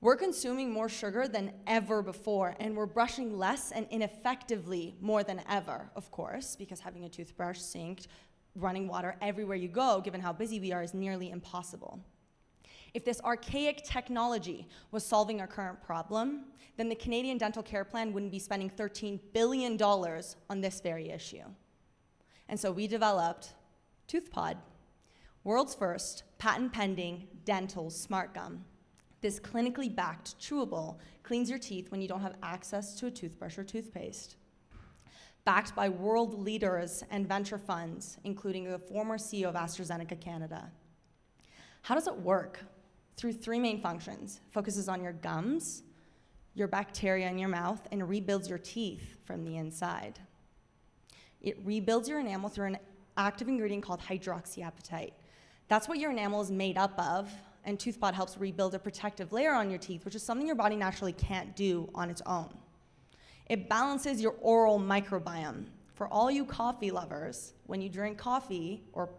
We're consuming more sugar than ever before, and we're brushing less and ineffectively more than ever, of course, because having a toothbrush, sink, running water everywhere you go, given how busy we are, is nearly impossible. If this archaic technology was solving our current problem, then the Canadian Dental Care Plan wouldn't be spending $13 billion on this very issue. And so we developed ToothPod, world's first patent-pending dental smart gum. This clinically backed chewable cleans your teeth when you don't have access to a toothbrush or toothpaste. Backed by world leaders and venture funds, including the former CEO of AstraZeneca Canada. How does it work? Through three main functions. Focuses on your gums, your bacteria in your mouth, and rebuilds your teeth from the inside. It rebuilds your enamel through an active ingredient called hydroxyapatite. That's what your enamel is made up of, and ToothPod helps rebuild a protective layer on your teeth, which is something your body naturally can't do on its own. It balances your oral microbiome. For all you coffee lovers, when you drink coffee or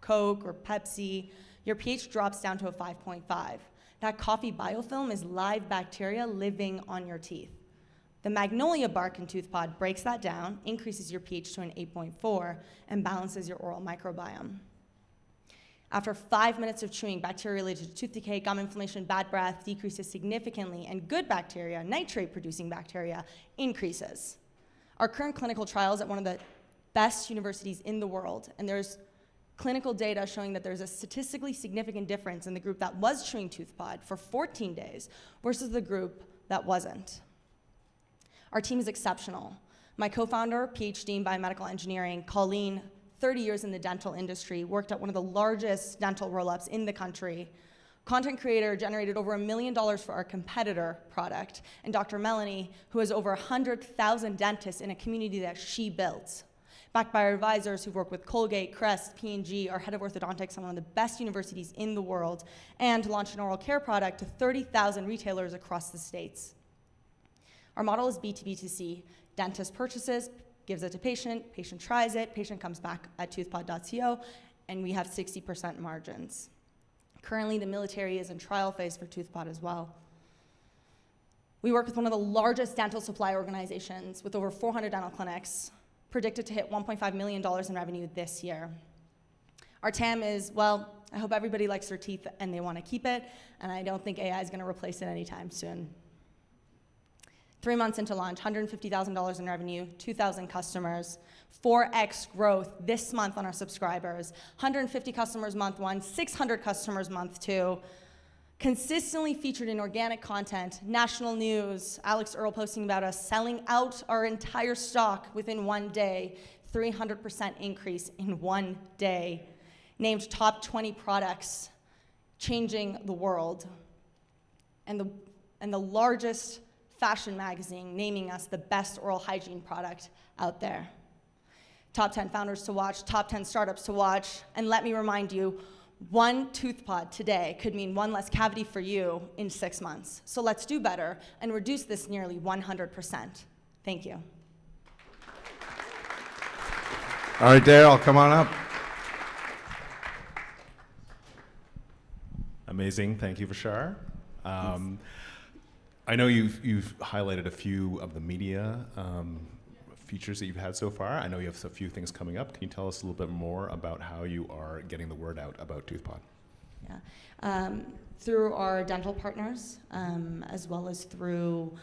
Coke or Pepsi, your pH drops down to a 5.5. That coffee biofilm is live bacteria living on your teeth. The magnolia bark in ToothPod breaks that down, increases your pH to an 8.4, and balances your oral microbiome. After 5 minutes of chewing, bacteria related to tooth decay, gum inflammation, bad breath decreases significantly, and good bacteria, nitrate-producing bacteria, increases. Our current clinical trial is at one of the best universities in the world, and there's clinical data showing that there's a statistically significant difference in the group that was chewing ToothPod for 14 days versus the group that wasn't. Our team is exceptional. My co-founder, PhD in biomedical engineering, Colleen, 30 years in the dental industry, worked at one of the largest dental roll-ups in the country. Content creator, generated over $1 million for our competitor product. And Dr. Melanie, who has over 100,000 dentists in a community that she built. Backed by our advisors who've worked with Colgate, Crest, P&G, our head of orthodontics at one of the best universities in the world, and launched an oral care product to 30,000 retailers across the states. Our model is B2B2C. Dentist purchases, gives it to patient tries it, patient comes back at toothpod.co, and we have 60% margins. Currently, the military is in trial phase for ToothPod as well. We work with one of the largest dental supply organizations with over 400 dental clinics, predicted to hit $1.5 million in revenue this year. Our TAM is, well, I hope everybody likes their teeth and they want to keep it, and I don't think AI is going to replace it anytime soon. 3 months into launch, $150,000 in revenue, 2,000 customers, 4x growth this month on our subscribers, 150 customers month 1, 600 customers month 2, consistently featured in organic content, national news, Alex Earl posting about us, selling out our entire stock within 1 day, 300% increase in 1 day, named top 20 products, changing the world, and the largest fashion magazine naming us the best oral hygiene product out there. Top 10 founders to watch, top 10 startups to watch, and let me remind you, 1 ToothPod today could mean 1 less cavity for you in 6 months. So let's do better and reduce this nearly 100%. Thank you. All right, Daryl, come on up. Amazing. Thank you, Vashar. I know you've highlighted a few of the media features that you've had so far. I know you have a few things coming up. Can you tell us a little bit more about how you are getting the word out about ToothPod? Yeah. Through our dental partners, as well as through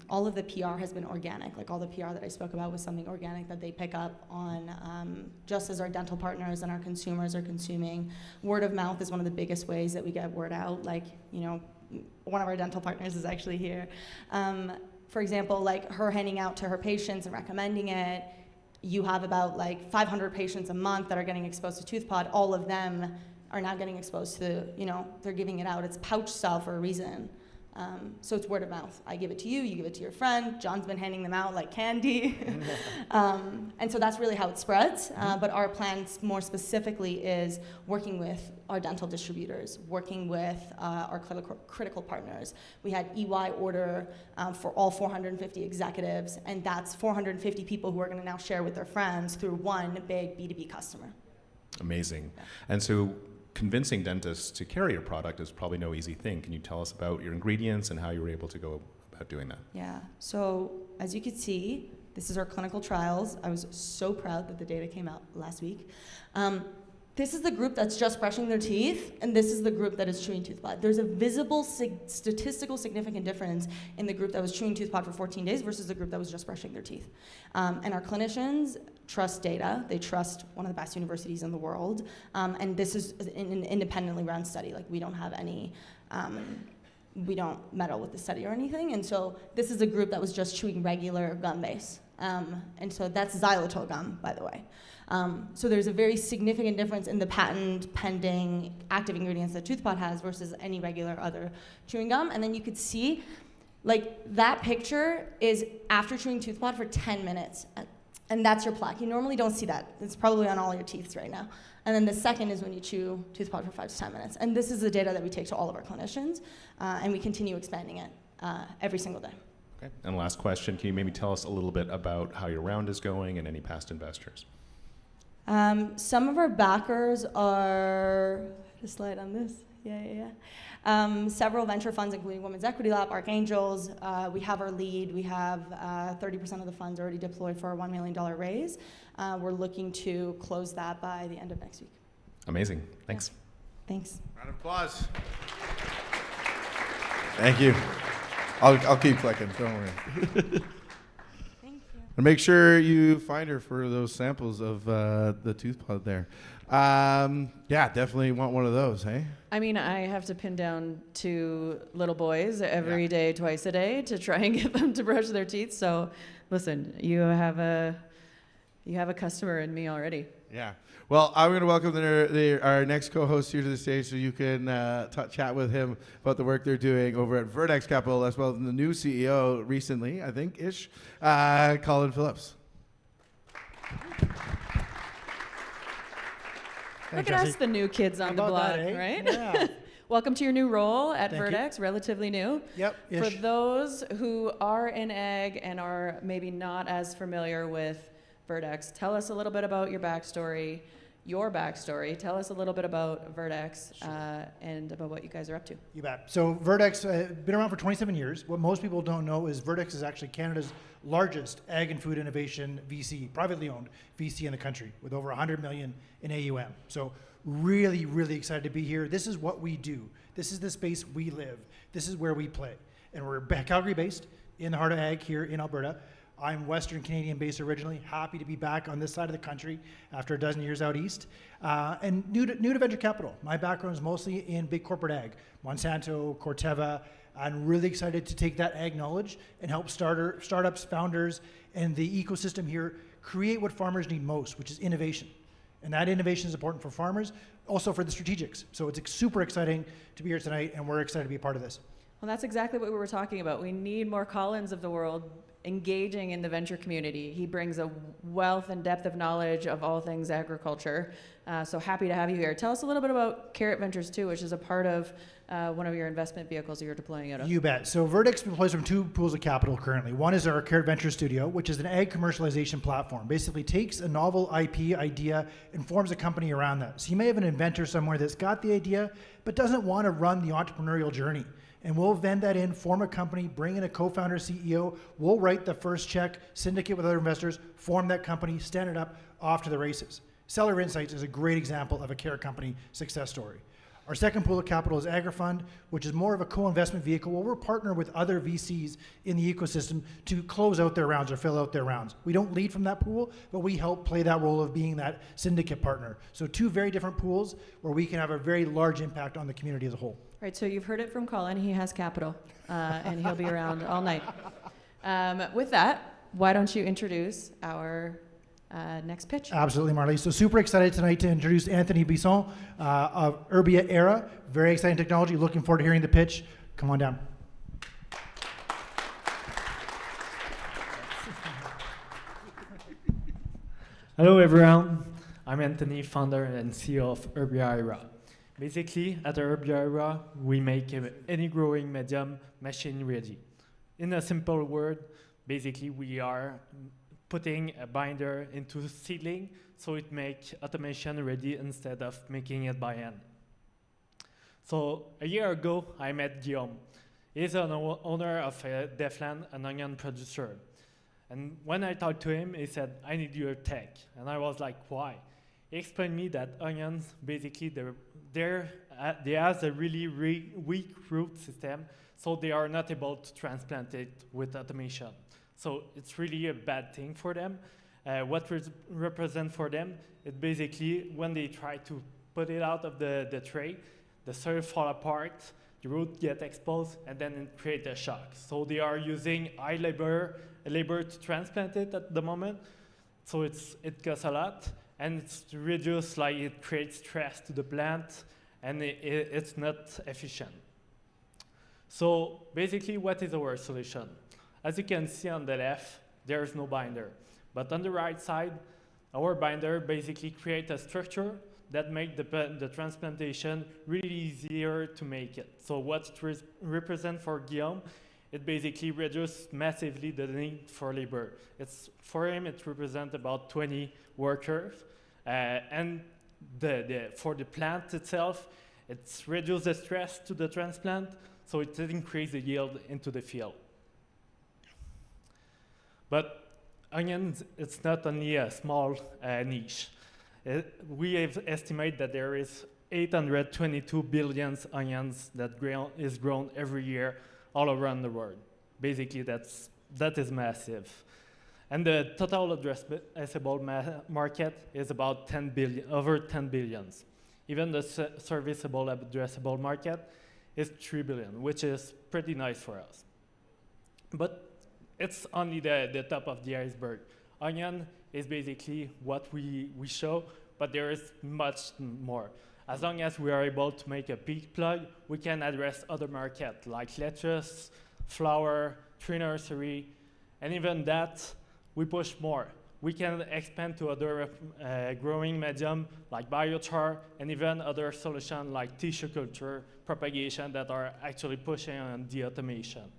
all of the PR has been organic. Like all the PR that I spoke about was something organic that they pick up on, just as our dental partners and our consumers are consuming. Word of mouth is one of the biggest ways that we get word out. Like, you know, one of our dental partners is actually here. For example, like her handing out to her patients and recommending it. You have about like 500 patients a month that are getting exposed to ToothPod. All of them are now getting exposed to, you know, they're giving it out. It's pouch style for a reason. So it's word of mouth. I give it to you, you give it to your friend. John's been handing them out like candy. And so that's really how it spreads. But our plan more specifically is working with our dental distributors, working with our critical partners. We had EY order for all 450 executives, and that's 450 people who are gonna now share with their friends through one big B2B customer. Amazing. Yeah. And so convincing dentists to carry your product is probably no easy thing. Can you tell us about your ingredients and how you were able to go about doing that? Yeah, so as you can see, this is our clinical trials. I was so proud that the data came out last week. This is the group that's just brushing their teeth, and this is the group that is chewing ToothPod. There's a visible statistical significant difference in the group that was chewing ToothPod for 14 days versus the group that was just brushing their teeth. And our clinicians trust data. They trust one of the best universities in the world. And this is an independently run study. Like, we don't have any, we don't meddle with the study or anything. And so this is a group that was just chewing regular gum base. And so that's xylitol gum, by the way. So there's a very significant difference in the patent pending active ingredients that ToothPod has versus any regular other chewing gum. And then you could see, like, that picture is after chewing ToothPod for 10 minutes. And that's your plaque. You normally don't see that. It's probably on all your teeth right now. And then the second is when you chew ToothPod for 5 to 10 minutes. And this is the data that we take to all of our clinicians, and we continue expanding it every single day. Okay. And last question, can you maybe tell us a little bit about how your round is going and any past investors? Some of our backers are, a slide on this, several venture funds, including Women's Equity Lab, Archangels. We have our lead. We have 30% of the funds already deployed for our $1 million raise. We're looking to close that by the end of next week. Amazing. Thanks. Yeah. Thanks. Round of applause. Thank you. I'll keep clicking, don't worry. Thank you. And make sure you find her for those samples of the ToothPod there. Yeah, definitely want one of those, hey? I mean, I have to pin down 2 little boys every day, twice a day, to try and get them to brush their teeth. So, listen, you have a customer in me already. Yeah. Well, I'm going to welcome our next co-host here to the stage so you can chat with him about the work they're doing over at Vertex Capital, as well as the new CEO recently, I think, Colin Phillips. Look at us, the new kids on the block, right? Yeah. Welcome to your new role at Vertex, relatively new. Yep. For those who are in ag and are maybe not as familiar with Vertex, tell us a little bit about your backstory. Tell us a little bit about Vertex and about what you guys are up to. You bet. So Vertex, been around for 27 years. What most people don't know is Vertex is actually Canada's largest ag and food innovation VC, privately owned VC in the country, with over 100 million in AUM. So really, really excited to be here. This is what we do. This is the space we live. This is where we play. And we're Calgary based in the heart of ag here in Alberta. I'm Western Canadian based originally, happy to be back on this side of the country after a dozen years out east. And new to venture capital. My background is mostly in big corporate ag, Monsanto, Corteva. I'm really excited to take that ag knowledge and help startups, founders, and the ecosystem here create what farmers need most, which is innovation. And that innovation is important for farmers, also for the strategics. So it's super exciting to be here tonight, and we're excited to be a part of this. Well, that's exactly what we were talking about. We need more Collins of the world engaging in the venture community. He brings a wealth and depth of knowledge of all things agriculture. So happy to have you here. Tell us a little bit about Carrot Ventures too, which is a part of one of your investment vehicles that you're deploying out of. You bet. So Verdex deploys from two pools of capital currently. One is our Carrot Venture Studio, which is an ag commercialization platform. Basically takes a novel IP idea and forms a company around that. So you may have an inventor somewhere that's got the idea, but doesn't want to run the entrepreneurial journey. And we'll vend that in, form a company, bring in a co-founder, CEO. We'll write the first check, syndicate with other investors, form that company, stand it up, off to the races. Seller Insights is a great example of a Carrot company success story. Our second pool of capital is Agri-Fund, which is more of a co-investment vehicle where we're partner with other VCs in the ecosystem to close out their rounds or fill out their rounds. We don't lead from that pool, but we help play that role of being that syndicate partner. So two very different pools where we can have a very large impact on the community as a whole. Right, so you've heard it from Colin. He has capital, and he'll be around all night. With that, why don't you introduce our next pitch? Absolutely, Marley. So super excited tonight to introduce Anthony Bisson of Urbia Era. Very exciting technology. Looking forward to hearing the pitch. Come on down. Hello, everyone. I'm Anthony, founder and CEO of Urbia Era. Basically, at Urbia Era, we make any growing medium machine ready. In a simple word, basically we are putting a binder into seedling so it makes automation ready instead of making it by hand. So a year ago, I met Guillaume. He's an owner of Defland, an onion producer. And when I talked to him, he said, I need your tech. And I was like, why? He explained me that onions, basically, they have a really weak root system, so they are not able to transplant it with automation. So it's really a bad thing for them. What represent for them, it basically, when they try to put it out of the tray, the soil fall apart, the root get exposed, and then it creates a shock. So they are using high labor to transplant it at the moment. So it costs a lot, and it's reduced, like it creates stress to the plant, and it's not efficient. So basically, what is our solution? As you can see on the left, there is no binder. But on the right side, our binder basically creates a structure that makes the transplantation really easier to make it. So what it represents for Guillaume, it basically reduces massively the need for labor. For him, it represents about 20 workers. And for the plant itself, it reduces the stress to the transplant, so it increases the yield into the field. But onions, it's not only a small niche. We have estimated that there is 822 billion onions that is grown every year all around the world. Basically, that is massive. And the total addressable market is about over 10 billion. Even the serviceable addressable market is 3 billion, which is pretty nice for us. But it's only the top of the iceberg. Onion is basically what we show, but there is much more. As long as we are able to make a peak plug, we can address other markets like lettuce, flower, tree nursery, and even that, we push more. We can expand to other growing medium like biochar and even other solutions like tissue culture, propagation that are actually pushing on the automation.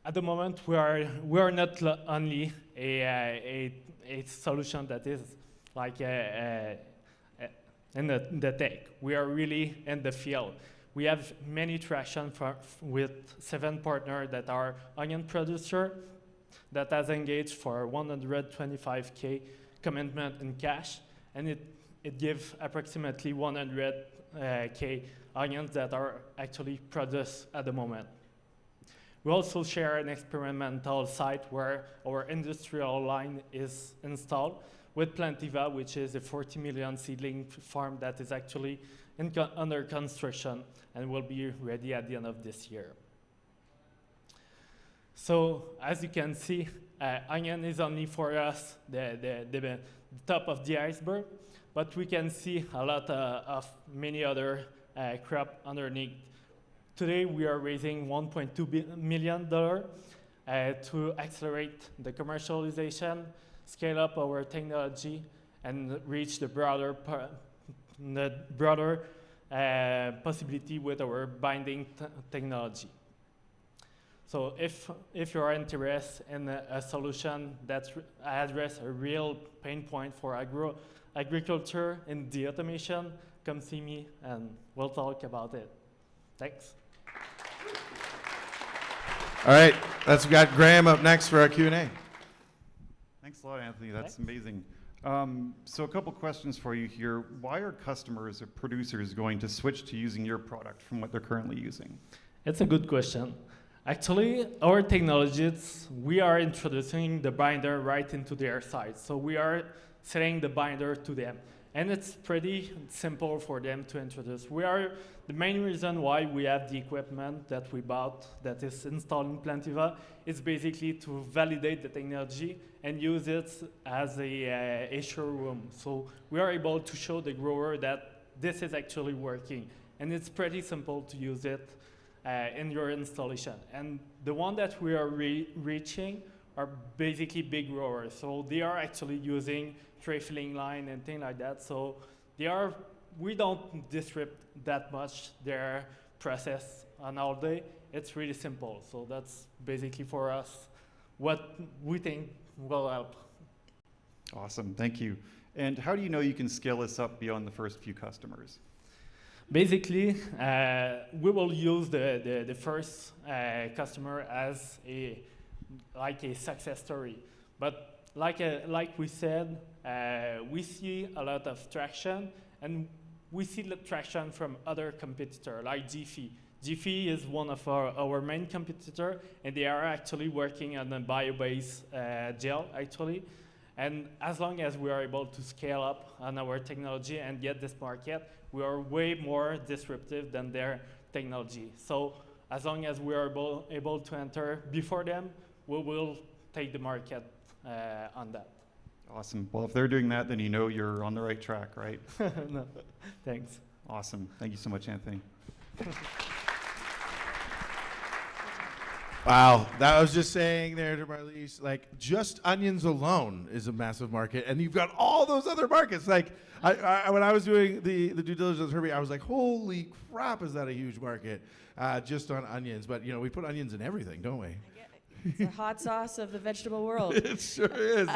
At the moment, we are not only a solution that is like in the tech. We are really in the field. We have many traction with 7 partners that are onion producer that has engaged for 125K commitment in cash, and it gives approximately 100K onions that are actually produced at the moment. We also share an experimental site where our industrial line is installed with Plantiva, which is a 40 million seedling farm that is actually under construction and will be ready at the end of this year. So as you can see, onion is only for us the top of the iceberg, but we can see a lot of many other crops underneath. Today, we are raising $1.2 million to accelerate the commercialization, scale up our technology, and reach the broader possibility with our binding technology. So if you are interested in a solution that addresses a real pain point for agriculture and the automation, come see me and we'll talk about it. Thanks. All right, we got Graham up next for our Q&A. Thanks a lot, Anthony. That's amazing. So a couple questions for you here. Why are customers or producers going to switch to using your product from what they're currently using? It's a good question. Actually, our technologies, we are introducing the binder right into their site. So we are selling the binder to them. And it's pretty simple for them to introduce. The main reason why we have the equipment that we bought that is installed in Plantiva is basically to validate the technology and use it as a showroom. So we are able to show the grower that this is actually working. And it's pretty simple to use it in your installation. And the one that we are reaching are basically big growers. So they are actually using tray filling line and things like that. So we don't disrupt that much their process on all day. It's really simple. So that's basically for us what we think will help. Awesome, thank you. And how do you know you can scale this up beyond the first few customers? Basically, we will use the first customer as a success story. But like we said, we see a lot of traction, and we see the traction from other competitors like Jiffy. Jiffy is one of our main competitor, and they are actually working on a bio-based gel, actually. And as long as we are able to scale up on our technology and get this market, we are way more disruptive than their technology. So as long as we are able to enter before them, we will take the market on that. Awesome. Well, if they're doing that, then you know you're on the right track, right? No, thanks. Awesome. Thank you so much, Anthony. Wow, that was just saying there to Marlies, like just onions alone is a massive market, and you've got all those other markets. Like when I was doing the due diligence, Herbie, I was like, holy crap, is that a huge market just on onions? But we put onions in everything, don't we? It's the hot sauce of the vegetable world. It sure is.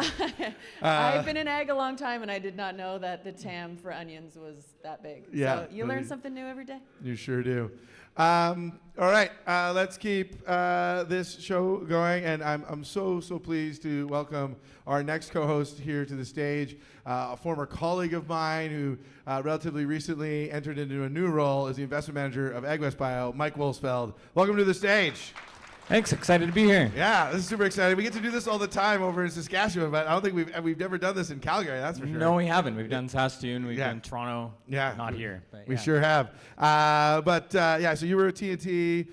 I've been in ag a long time, and I did not know that the TAM for onions was that big. Yeah, so you learn something new every day. You sure do. All right, let's keep this show going, and I'm so pleased to welcome our next co-host here to the stage, a former colleague of mine who relatively recently entered into a new role as the investment manager of AgWest Bio, Mike Wolfsfeld. Welcome to the stage. Thanks, excited to be here. Yeah, this is super exciting. We get to do this all the time over in Saskatchewan, but I don't think we've never done this in Calgary, that's for sure. No, we haven't. We've done Saskatoon, we've done Toronto, not here. We sure have. So you were at TNT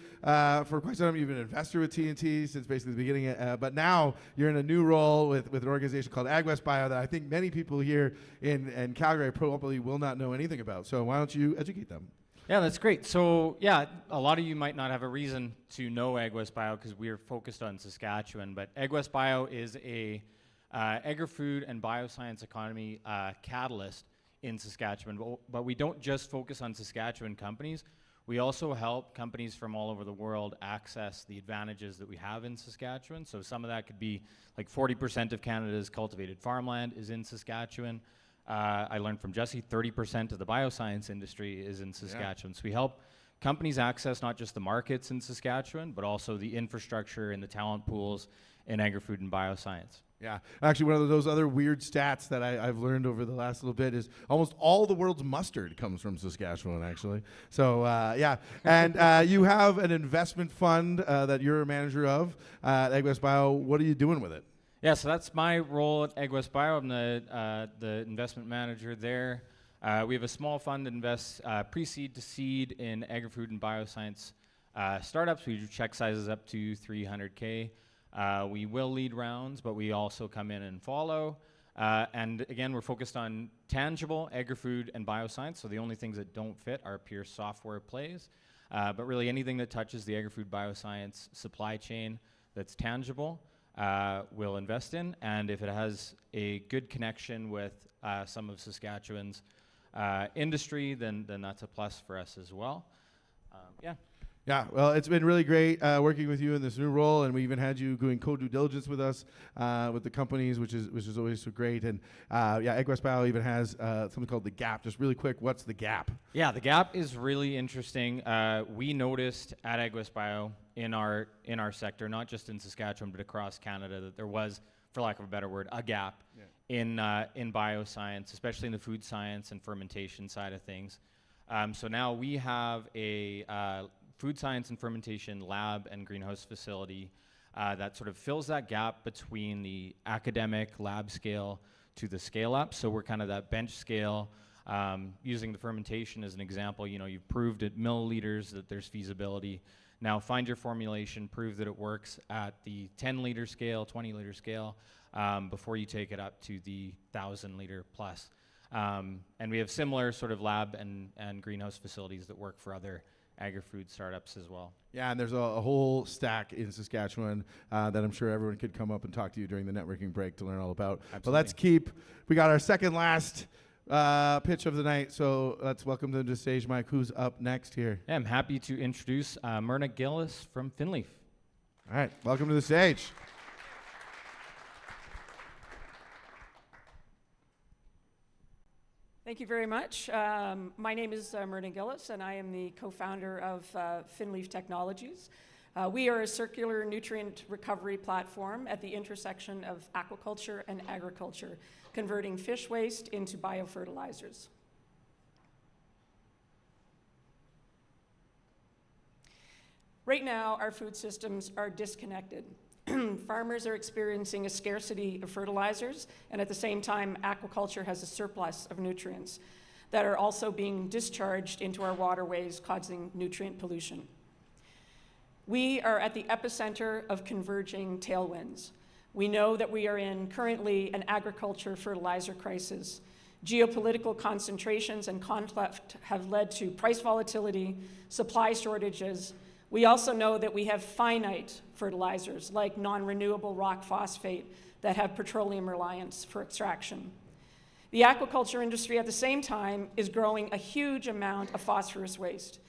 for quite some time. You've been an investor with TNT since basically the beginning, but now you're in a new role with an organization called AgWest Bio that I think many people here in Calgary probably will not know anything about. So why don't you educate them? Yeah, that's great. So yeah, a lot of you might not have a reason to know AgWest Bio because we are focused on Saskatchewan, but AgWest Bio is a agri-food and bioscience economy catalyst in Saskatchewan. But we don't just focus on Saskatchewan companies. We also help companies from all over the world access the advantages that we have in Saskatchewan. So some of that could be like 40% of Canada's cultivated farmland is in Saskatchewan. I learned from Jesse, 30% of the bioscience industry is in Saskatchewan. So we help companies access not just the markets in Saskatchewan, but also the infrastructure and the talent pools in agri-food and bioscience. Yeah, actually one of those other weird stats that I've learned over the last little bit is almost all the world's mustard comes from Saskatchewan, actually. So and you have an investment fund that you're a manager of at AgWest Bio. What are you doing with it? Yeah, so that's my role at AgWest Bio. I'm the investment manager there. We have a small fund that invests pre-seed to seed in agri-food and bioscience startups. We do check sizes up to $300K. We will lead rounds, but we also come in and follow. And again, we're focused on tangible agri-food and bioscience, so the only things that don't fit are pure software plays. But really anything that touches the agri-food bioscience supply chain that's tangible, we'll invest in. And if it has a good connection with some of Saskatchewan's industry, then that's a plus for us as well. Yeah. Yeah, well, it's been really great working with you in this new role, and we even had you doing co-due diligence with us with the companies, which is always so great. And yeah, Egg West Bio even has something called the Gap. Just really quick, what's the Gap? Yeah, the Gap is really interesting. We noticed at Egg West Bio in our sector, not just in Saskatchewan but across Canada, that there was, for lack of a better word, a gap in bioscience, especially in the food science and fermentation side of things. So now we have a food science and fermentation lab and greenhouse facility that sort of fills that gap between the academic lab scale to the scale up. So we're kind of that bench scale, using the fermentation as an example. You know, you've proved at milliliters that there's feasibility. Now find your formulation, prove that it works at the 10-liter scale, 20-liter scale, before you take it up to the 1,000-liter plus. And we have similar sort of lab and greenhouse facilities that work for other agri-food startups as well. Yeah, and there's a whole stack in Saskatchewan that I'm sure everyone could come up and talk to you during the networking break to learn all about. Absolutely. But we got our second last pitch of the night, so let's welcome them to the stage. Mike, who's up next here? Yeah, I'm happy to introduce Myrna Gillis from Finleaf. All right, welcome to the stage. Thank you very much. My name is Myrna Gillis, and I am the co-founder of Finleaf Technologies. We are a circular nutrient recovery platform at the intersection of aquaculture and agriculture, converting fish waste into biofertilizers. Right now, our food systems are disconnected. Farmers are experiencing a scarcity of fertilizers, and at the same time, aquaculture has a surplus of nutrients that are also being discharged into our waterways, causing nutrient pollution. We are at the epicenter of converging tailwinds. We know that we are in currently an agriculture fertilizer crisis. Geopolitical concentrations and conflict have led to price volatility, supply shortages. We also know that we have finite fertilizers like non-renewable rock phosphate that have petroleum reliance for extraction. The aquaculture industry at the same time is growing a huge amount of phosphorus waste.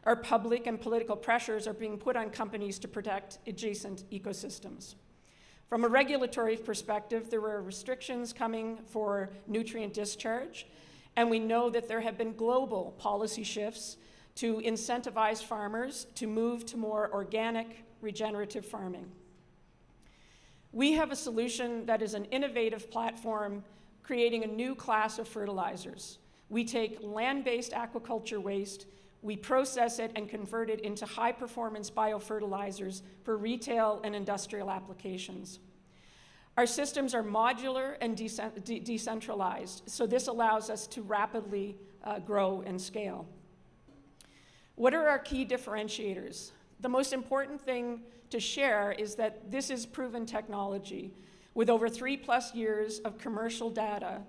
Our public and political pressures are being put on companies to protect adjacent ecosystems. From a regulatory perspective, there were restrictions coming for nutrient discharge, and we know that there have been global policy shifts to incentivize farmers to move to more organic, regenerative farming. We have a solution that is an innovative platform creating a new class of fertilizers. We take land-based aquaculture waste, we process it and convert it into high-performance biofertilizers for retail and industrial applications. Our systems are modular and decentralized, so this allows us to rapidly grow and scale. What are our key differentiators? The most important thing to share is that this is proven technology with over 3+ years of commercial data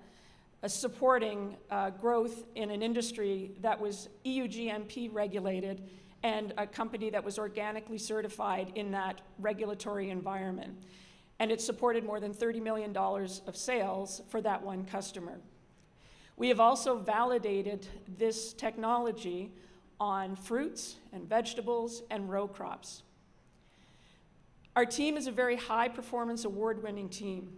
supporting growth in an industry that was EU GMP regulated and a company that was organically certified in that regulatory environment. And it supported more than $30 million of sales for that one customer. We have also validated this technology on fruits and vegetables and row crops. Our team is a very high-performance, award-winning team.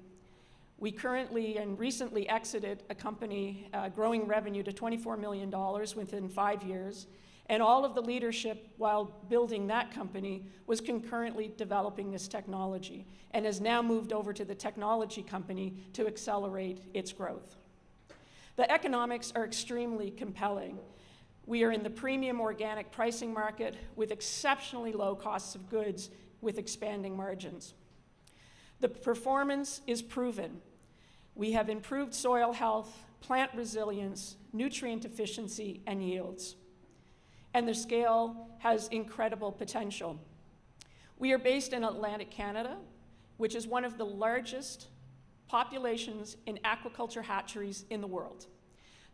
We currently and recently exited a company growing revenue to $24 million within 5 years, and all of the leadership while building that company was concurrently developing this technology and has now moved over to the technology company to accelerate its growth. The economics are extremely compelling. We are in the premium organic pricing market with exceptionally low costs of goods with expanding margins. The performance is proven. We have improved soil health, plant resilience, nutrient efficiency, and yields. And the scale has incredible potential. We are based in Atlantic Canada, which is one of the largest populations in aquaculture hatcheries in the world.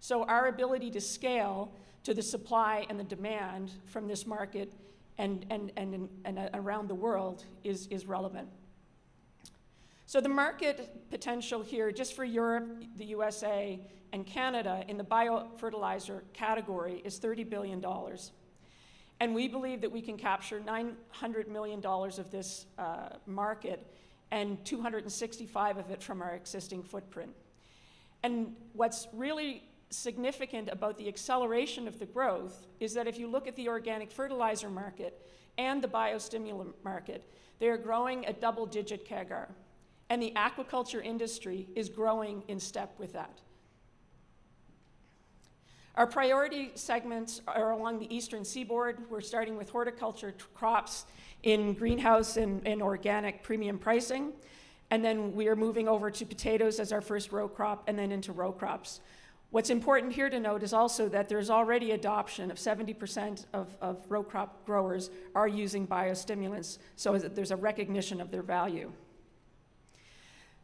So our ability to scale to the supply and the demand from this market and around the world is relevant. So the market potential here, just for Europe, the USA, and Canada in the biofertilizer category is $30 billion. And we believe that we can capture $900 million of this market and 265 of it from our existing footprint. And what's really significant about the acceleration of the growth is that if you look at the organic fertilizer market and the biostimulant market, they are growing at double-digit CAGR. And the aquaculture industry is growing in step with that. Our priority segments are along the eastern seaboard. We're starting with horticulture crops in greenhouse and organic premium pricing. And then we are moving over to potatoes as our first row crop and then into row crops. What's important here to note is also that there's already adoption of 70% of row crop growers are using biostimulants, so there's a recognition of their value.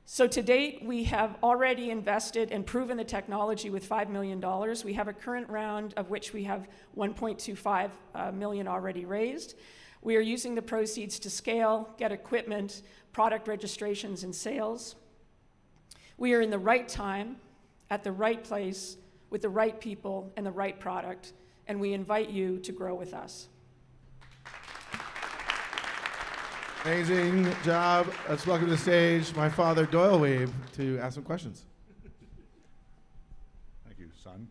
So to date, we have already invested and proven the technology with $5 million. We have a current round of which we have $1.25 million already raised. We are using the proceeds to scale, get equipment, product registrations, and sales. We are in the right time, at the right place, with the right people and the right product, and we invite you to grow with us. Amazing job. Let's welcome to the stage my father, Doyle Weeb, to ask some questions. Thank you, son.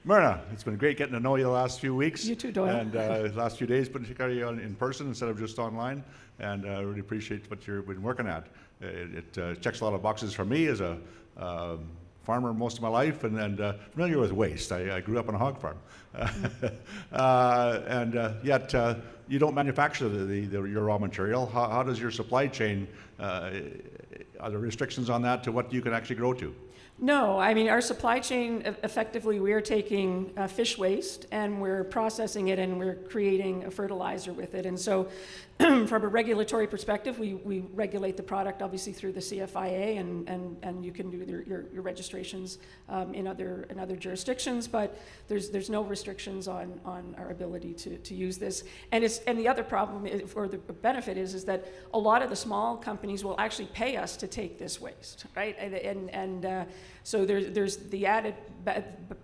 Myrna, it's been great getting to know you the last few weeks. You too, Doyle. And the last few days, particularly in person instead of just online. And I really appreciate what you've been working at. It checks a lot of boxes for me as a farmer most of my life, and familiar with waste. I grew up on a hog farm. Yet you don't manufacture your raw material. How does your supply chain, are there restrictions on that to what you can actually grow to? No, I mean, our supply chain, effectively, we are taking fish waste and we're processing it and we're creating a fertilizer with it. And so from a regulatory perspective, we regulate the product obviously through the CFIA and you can do your registrations in other jurisdictions, but there's no restrictions on our ability to use this. And the other problem is, or the benefit is that a lot of the small companies will actually pay us to take this waste, right? So there's the added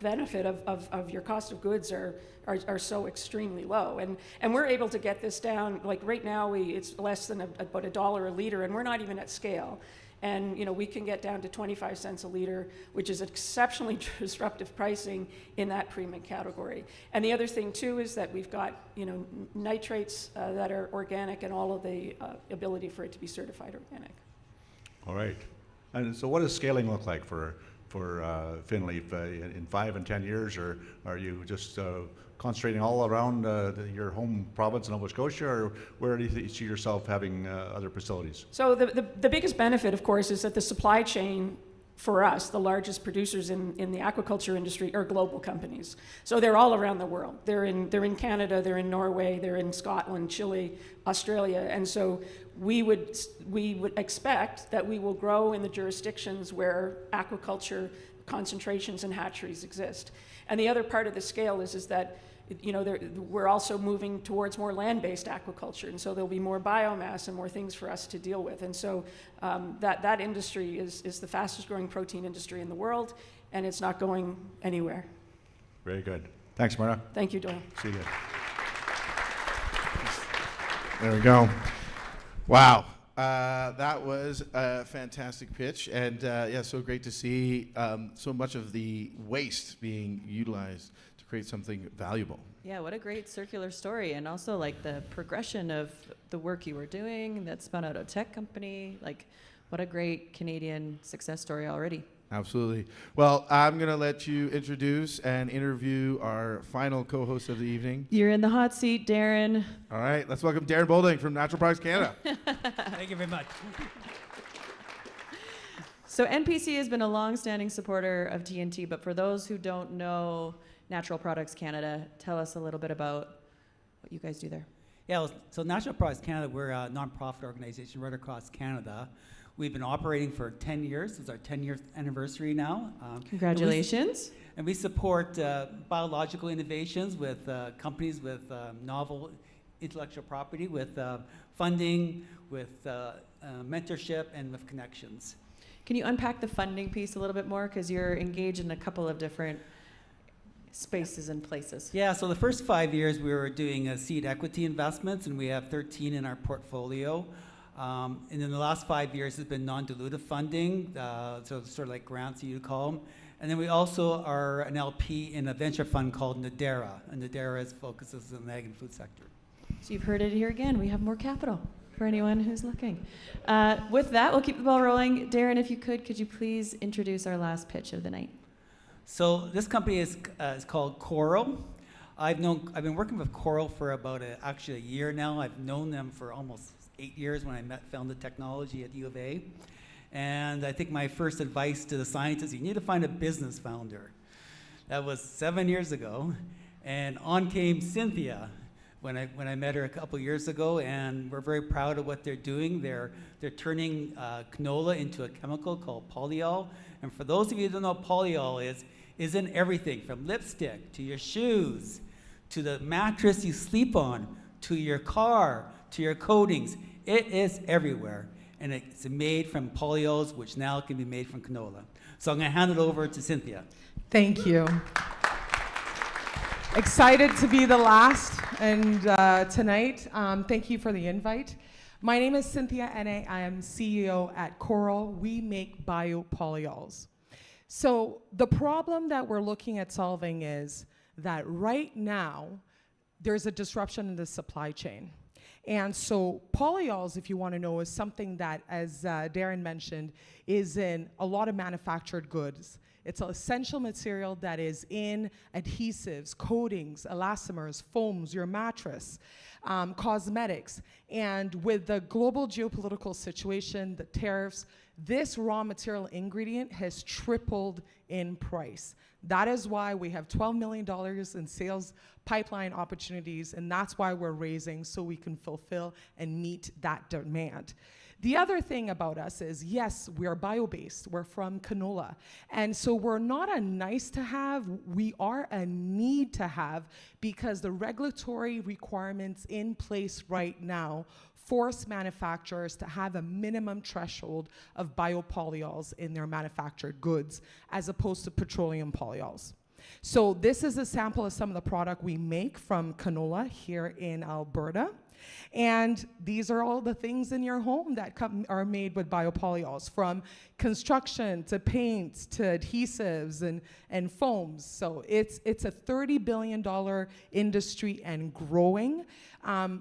benefit of your cost of goods are so extremely low, and we're able to get this down. Like right now, it's less than about $1 a liter, and we're not even at scale. And we can get down to 25 cents a liter, which is exceptionally disruptive pricing in that premium category. And the other thing too is that we've got nitrates that are organic and all of the ability for it to be certified organic. All right. And so what does scaling look like for Finleaf in 5 and 10 years, or are you just concentrating all around your home province in Nova Scotia, or where do you see yourself having other facilities? So the biggest benefit, of course, is that the supply chain for us, the largest producers in the aquaculture industry, are global companies. So they're all around the world. They're in Canada, they're in Norway, they're in Scotland, Chile, Australia, and so we would expect that we will grow in the jurisdictions where aquaculture concentrations and hatcheries exist. And the other part of the scale is that we're also moving towards more land-based aquaculture, and so there'll be more biomass and more things for us to deal with. And so that industry is the fastest growing protein industry in the world, and it's not going anywhere. Very good. Thanks, Myrna. Thank you, Doyle. See you. There we go. Wow. That was a fantastic pitch, and so great to see so much of the waste being utilized to create something valuable. Yeah, what a great circular story, and also like the progression of the work you were doing that spun out a tech company. Like, what a great Canadian success story already. Absolutely. Well, I'm going to let you introduce and interview our final co-host of the evening. You're in the hot seat, Darren. All right, let's welcome Darren Boulding from Natural Products Canada. Thank you very much. So NPC has been a long-standing supporter of TNT, but for those who don't know Natural Products Canada, tell us a little bit about what you guys do there. Yeah, so Natural Products Canada, we're a nonprofit organization right across Canada. We've been operating for 10 years. It's our 10-year anniversary now. Congratulations. And we support biological innovations with companies with novel intellectual property, with funding, with mentorship, and with connections. Can you unpack the funding piece a little bit more? Because you're engaged in a couple of different spaces and places. Yeah, so the first 5 years we were doing seed equity investments, and we have 13 in our portfolio. And then the last 5 years has been non-dilutive funding, so sort of like grants, you'd call them. And then we also are an LP in a venture fund called Nadera, and Nadera focuses on the ag and food sector. So you've heard it here again. We have more capital for anyone who's looking. With that, we'll keep the ball rolling. Darren, if you could you please introduce our last pitch of the night? So this company is called Coral. I've been working with Coral for about actually a year now. I've known them for almost 8 years when I founded technology at U of A. And I think my first advice to the scientists, you need to find a business founder. That was 7 years ago. And on came Cynthia when I met her a couple years ago, and we're very proud of what they're doing. They're turning canola into a chemical called polyol. And for those of you who don't know what polyol is in everything from lipstick to your shoes, to the mattress you sleep on, to your car, to your coatings. It is everywhere. And it's made from polyols, which now can be made from canola. So I'm going to hand it over to Cynthia. Thank you. Excited to be the last and tonight. Thank you for the invite. My name is Cynthia Ene. I am CEO at Coral. We make biopolyols. So the problem that we're looking at solving is that right now there's a disruption in the supply chain. And so polyols, if you want to know, is something that, as Darren mentioned, is in a lot of manufactured goods. It's an essential material that is in adhesives, coatings, elastomers, foams, your mattress, cosmetics. And with the global geopolitical situation, the tariffs, this raw material ingredient has tripled in price. That is why we have $12 million in sales pipeline opportunities, and that's why we're raising so we can fulfill and meet that demand. The other thing about us is, yes, we are bio-based. We're from canola. And so we're not a nice to have, we are a need to have, because the regulatory requirements in place right now force manufacturers to have a minimum threshold of biopolyols in their manufactured goods, as opposed to petroleum polyols. So this is a sample of some of the product we make from canola here in Alberta. And these are all the things in your home that are made with biopolyols, from construction to paints to adhesives and foams. So it's a $30 billion industry and growing.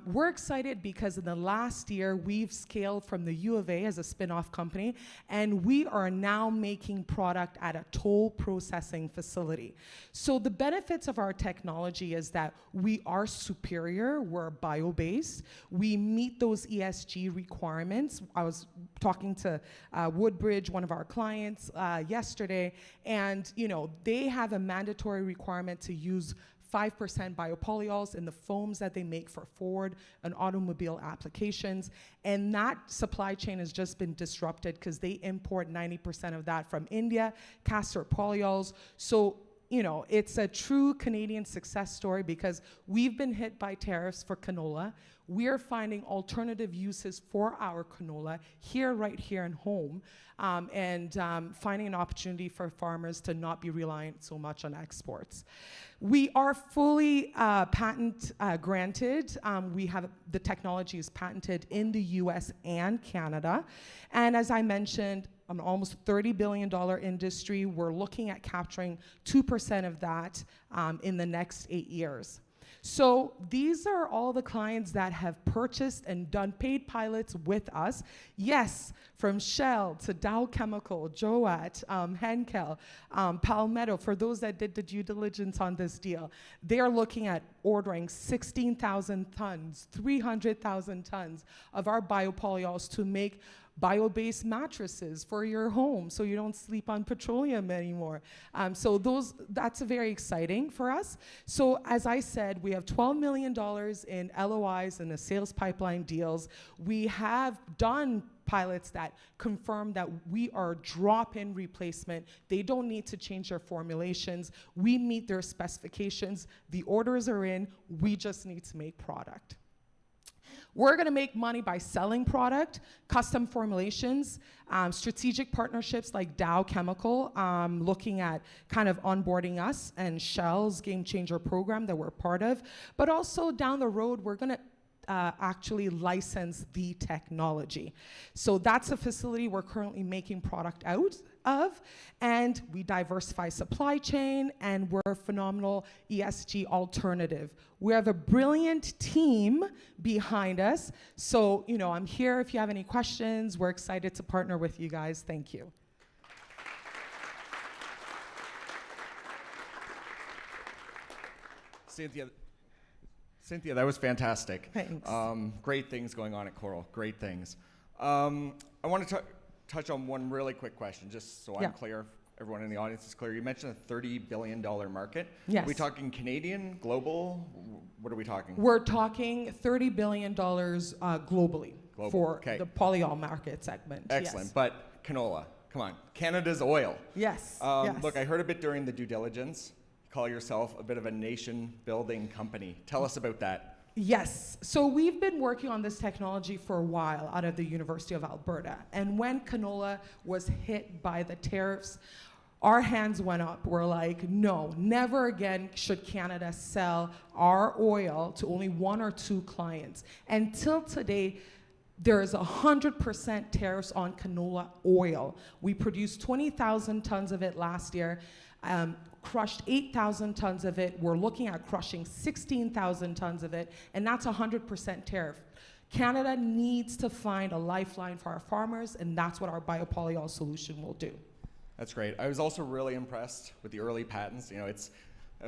We're excited because in the last year, we've scaled from the U of A as a spin-off company, and we are now making product at a toll processing facility. So the benefits of our technology is that we are superior, we're bio-based, we meet those ESG requirements. I was talking to Woodbridge, one of our clients, yesterday, and they have a mandatory requirement to use 5% biopolyols in the foams that they make for Ford and automobile applications. And that supply chain has just been disrupted because they import 90% of that from India, castor polyols. So, it's a true Canadian success story because we've been hit by tariffs for canola. We're finding alternative uses for our canola right here in home, and finding an opportunity for farmers to not be reliant so much on exports. We are fully patent granted. The technology is patented in the US and Canada. And as I mentioned, an almost $30 billion industry. We're looking at capturing 2% of that in the next 8 years. So these are all the clients that have purchased and done paid pilots with us. Yes, from Shell to Dow Chemical, Joat, Henkel, Palmetto, for those that did the due diligence on this deal, they are looking at ordering 16,000 tons, 300,000 tons of our biopolyols to make bio-based mattresses for your home so you don't sleep on petroleum anymore. So that's very exciting for us. So as I said, we have $12 million in LOIs and the sales pipeline deals. We have done pilots that confirm that we are drop-in replacement. They don't need to change their formulations. We meet their specifications. The orders are in. We just need to make product. We're going to make money by selling product, custom formulations, strategic partnerships like Dow Chemical, looking at kind of onboarding us, and Shell's Game Changer program that we're part of. But also down the road, we're going to actually license the technology. So that's a facility we're currently making product out of, and we diversify supply chain, and we're a phenomenal ESG alternative. We have a brilliant team behind us. So, I'm here if you have any questions. We're excited to partner with you guys. Thank you. Cynthia, that was fantastic. Thanks. Great things going on at Coral. Great things. I want to touch on one really quick question, just so I'm clear, everyone in the audience is clear. You mentioned a $30 billion market. Yes. Are we talking Canadian, global? What are we talking? We're talking $30 billion globally for okay. the polyol market segment. Excellent. Yes. But canola, come on. Canada's oil. Yes. Yes. Look, I heard a bit during the due diligence. Call yourself a bit of a nation-building company. Tell us about that. Yes. So we've been working on this technology for a while out of the University of Alberta. And when canola was hit by the tariffs, our hands went up. We're like, no, never again should Canada sell our oil to only one or two clients. Until today, there's 100% tariffs on canola oil. We produced 20,000 tons of it last year. Crushed 8,000 tons of it. We're looking at crushing 16,000 tons of it, and that's 100% tariff. Canada needs to find a lifeline for our farmers, and that's what our biopolyol solution will do. That's great. I was also really impressed with the early patents. It's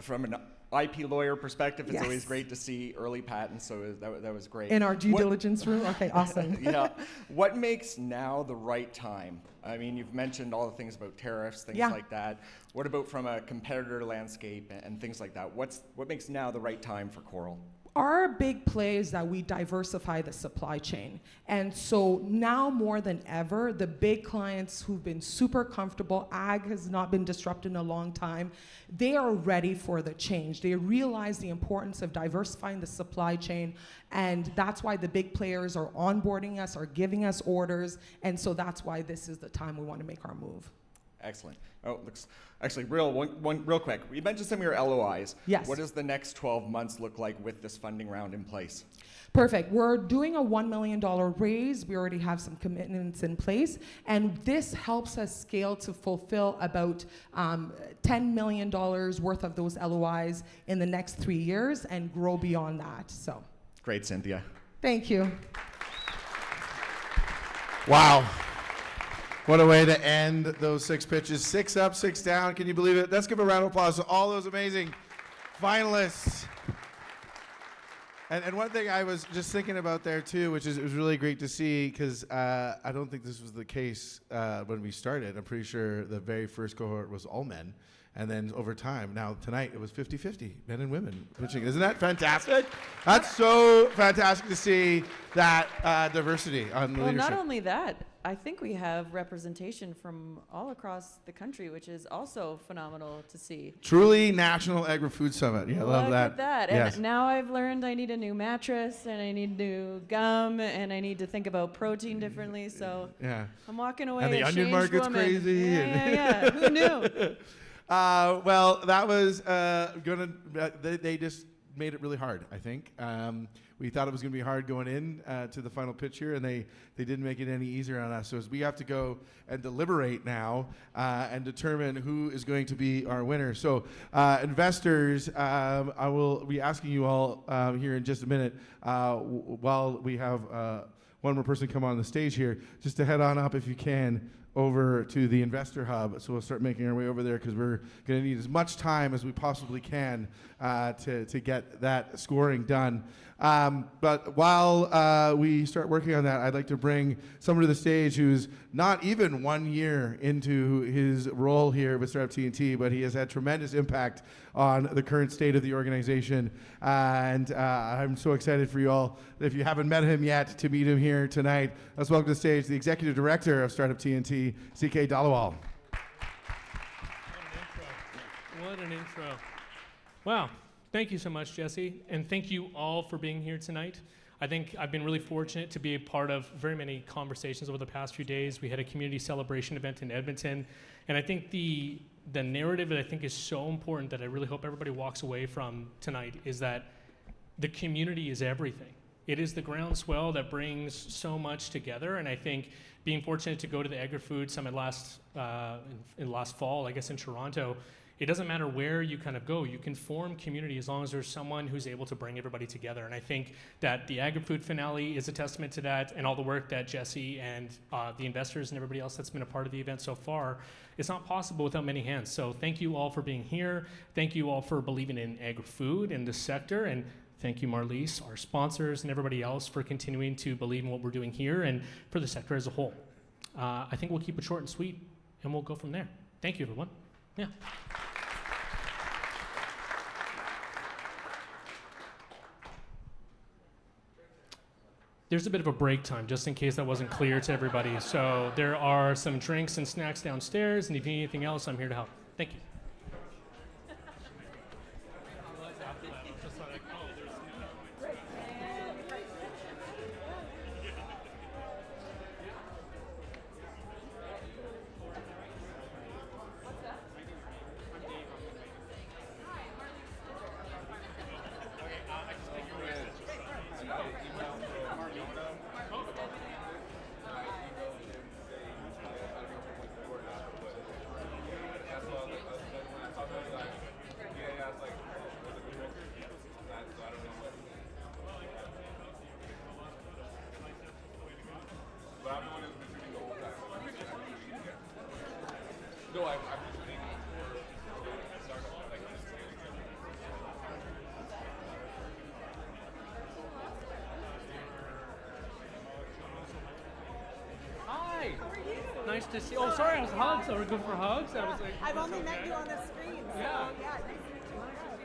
from an IP lawyer perspective, it's always great to see early patents, so that was great. In our due diligence room? Okay, awesome. Yeah. What makes now the right time? I mean, you've mentioned all the things about tariffs, things like that. What about from a competitor landscape and things like that? What makes now the right time for Coral? Our big play is that we diversify the supply chain. And so now more than ever, the big clients who've been super comfortable, ag has not been disrupted in a long time, they are ready for the change. They realize the importance of diversifying the supply chain, and that's why the big players are onboarding us, are giving us orders, and so that's why this is the time we want to make our move. Excellent. Oh, looks actually one real quick. You mentioned some of your LOIs. Yes. What does the next 12 months look like with this funding round in place? Perfect. We're doing a $1 million raise. We already have some commitments in place, and this helps us scale to fulfill about $10 million worth of those LOIs in the next 3 years and grow beyond that. So. Great, Cynthia. Thank you. Wow. What a way to end those 6 pitches. 6 up, 6 down. Can you believe it? Let's give a round of applause to all those amazing finalists. And one thing I was just thinking about there too, which is it was really great to see, because I don't think this was the case when we started. I'm pretty sure the very first cohort was all men. And then over time, now tonight it was 50-50, men and women pitching. Isn't that fantastic? That's so fantastic to see that diversity on the leadership. Well, not only that, I think we have representation from all across the country, which is also phenomenal to see. Truly National Agri-Food Summit. Yeah, I love that. Look at that. Yes. And now I've learned I need a new mattress, and I need new gum, and I need to think about protein differently. So yeah. I'm walking away and the a onion changed market's woman. crazy. Yeah. Who knew? Well, that was they just made it really hard, I think. We thought it was going to be hard going in to the final pitch here, and they didn't make it any easier on us. So as we have to go and deliberate now and determine who is going to be our winner. So investors, I will be asking you all here in just a minute while we have one more person come on the stage here, just to head on up if you can over to the Investor Hub. So we'll start making our way over there because we're going to need as much time as we possibly can to get that scoring done. But while we start working on that, I'd like to bring someone to the stage who's not even 1 year into his role here with Startup TNT, but he has had tremendous impact on the current state of the organization. And I'm so excited for you all, if you haven't met him yet, to meet him here tonight. Let's welcome to the stage the Executive Director of Startup TNT, CK Dalawal. What an intro. Wow. Thank you so much, Jesse, and thank you all for being here tonight. I think I've been really fortunate to be a part of very many conversations over the past few days. We had a community celebration event in Edmonton, and I think the narrative that I think is so important that I really hope everybody walks away from tonight is that the community is everything. It is the groundswell that brings so much together, and I think being fortunate to go to the Agri-Food Summit last fall, I guess in Toronto, it doesn't matter where you kind of go, you can form community as long as there's someone who's able to bring everybody together. And I think that the Agri-Food finale is a testament to that, and all the work that Jesse and the investors and everybody else that's been a part of the event so far, it's not possible without many hands. So thank you all for being here. Thank you all for believing in Agri-Food and this sector. And thank you, Marlies, our sponsors, and everybody else for continuing to believe in what we're doing here and for the sector as a whole. I think we'll keep it short and sweet, and we'll go from there. Thank you, everyone. Yeah. There's a bit of a break time, just in case that wasn't clear to everybody. So there are some drinks and snacks downstairs, and if you need anything else, I'm here to help. Thank you. Hi. How are you? Nice to see you. Oh, sorry, I was hugs. So we're good for hugs. I was like, I've only met you on the screen. So Yeah. yeah, nice to meet you.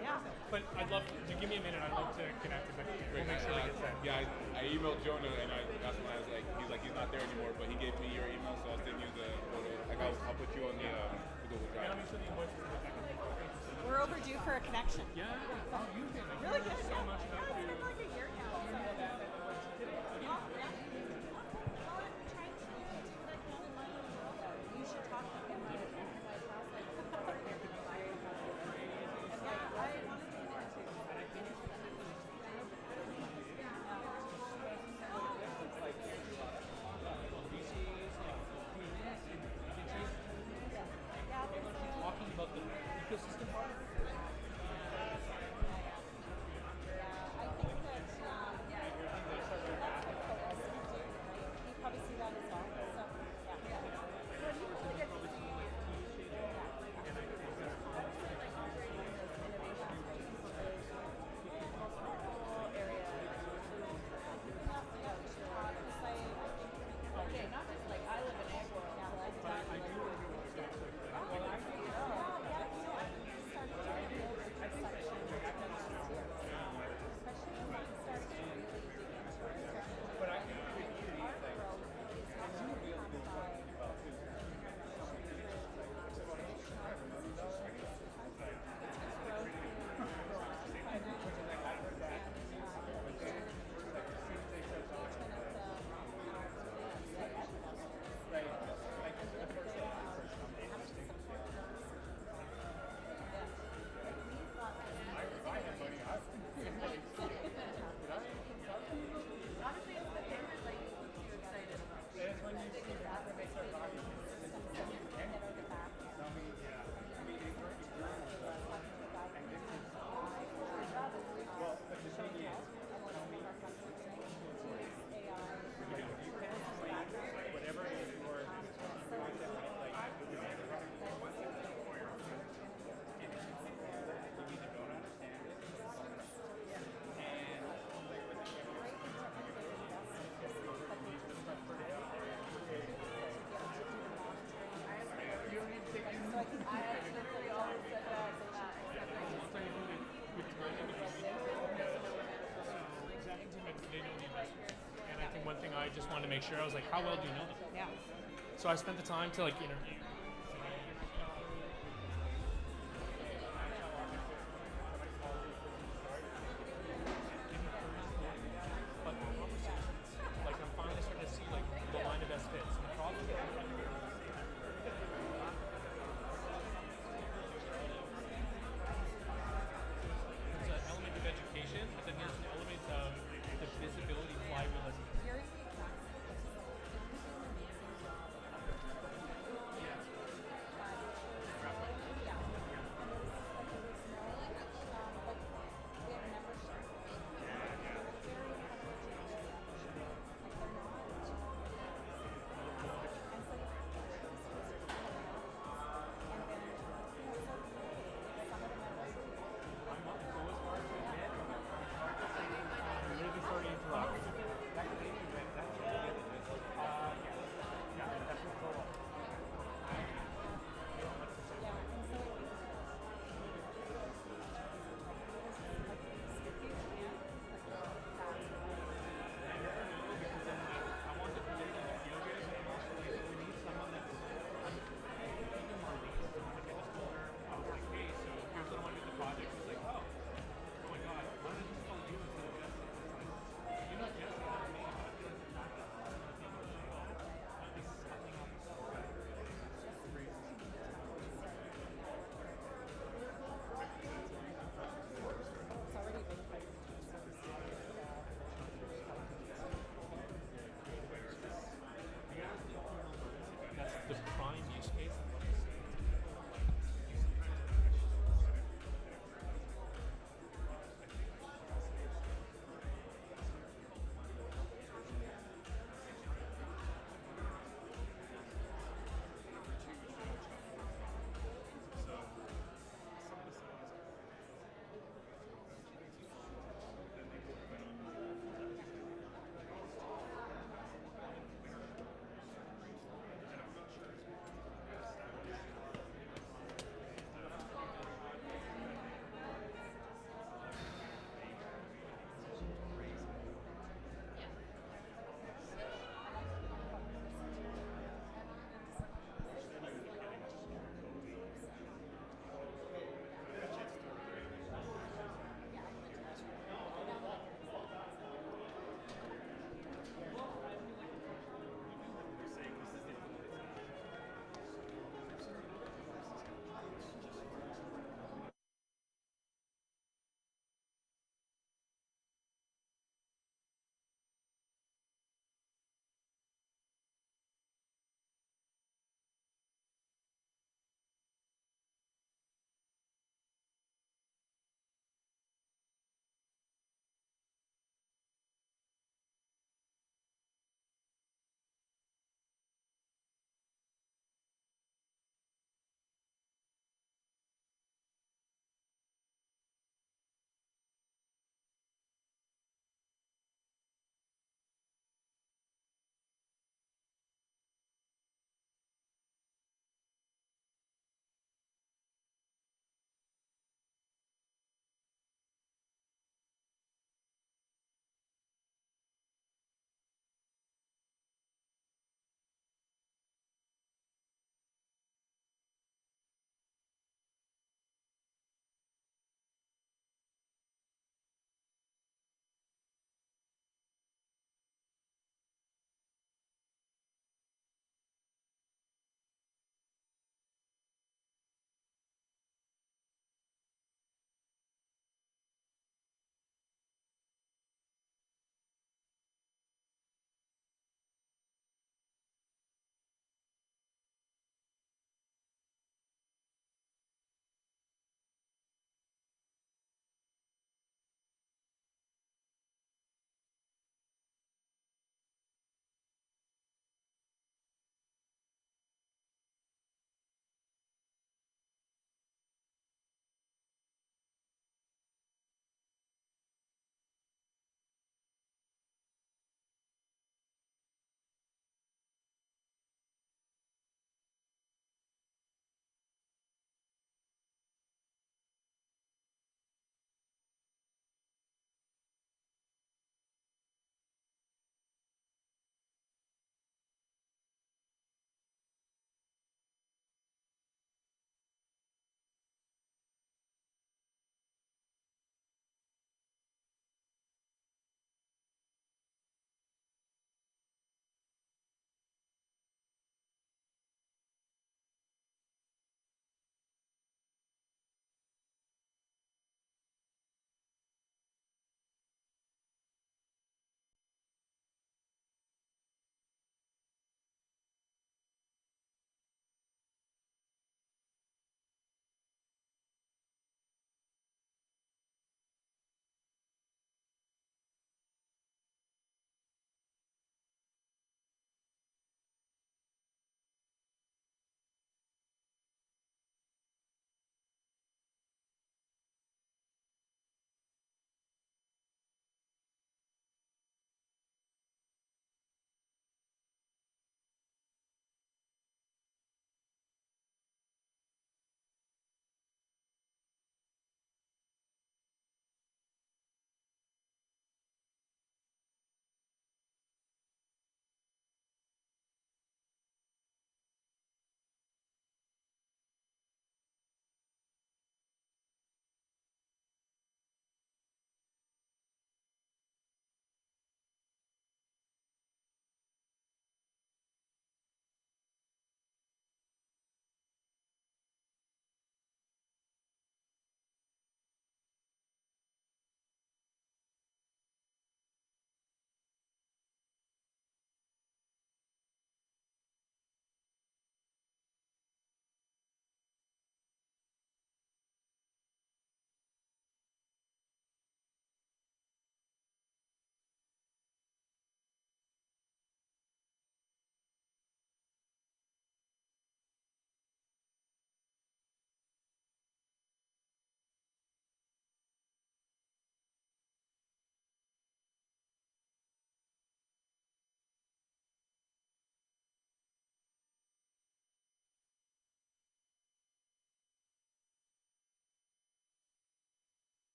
Yeah. But I'd love to give me a minute. I'd love to connect with you. We'll make sure we get that. Yeah, I emailed Jonah and that's when I was like, he's not there anymore, but he gave me your email, so I'll send you the photo. I'll put you on the Google Drive. We're overdue for a connection. Yeah. Oh, you've been really good. so much Yeah, about it's been like a year now. You should talk to him. Talking about the ecosystem part. I just wanted to make sure. I was like, how well do you know them? Yeah. So I spent the time to like interview. But like I'm finally starting to see like the line of best fits. And the problem there's an element of education, but then there's an element of the visibility flywheel as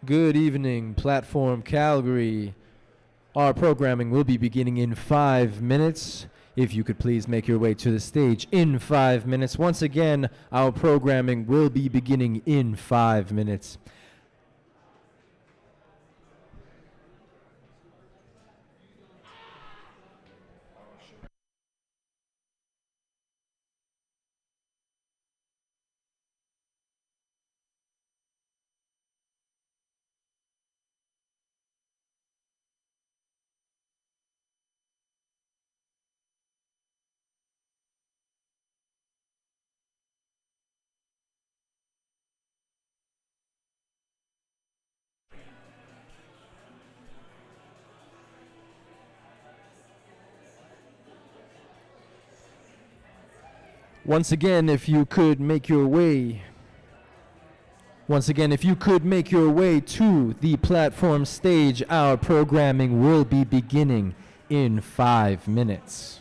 Good evening, Platform Calgary. Our programming will be beginning in 5 minutes. If you could please make your way to the stage in 5 minutes. Once again, our programming will be beginning in 5 minutes. Once again, if you could make your way to the platform stage, our programming will be beginning in 5 minutes.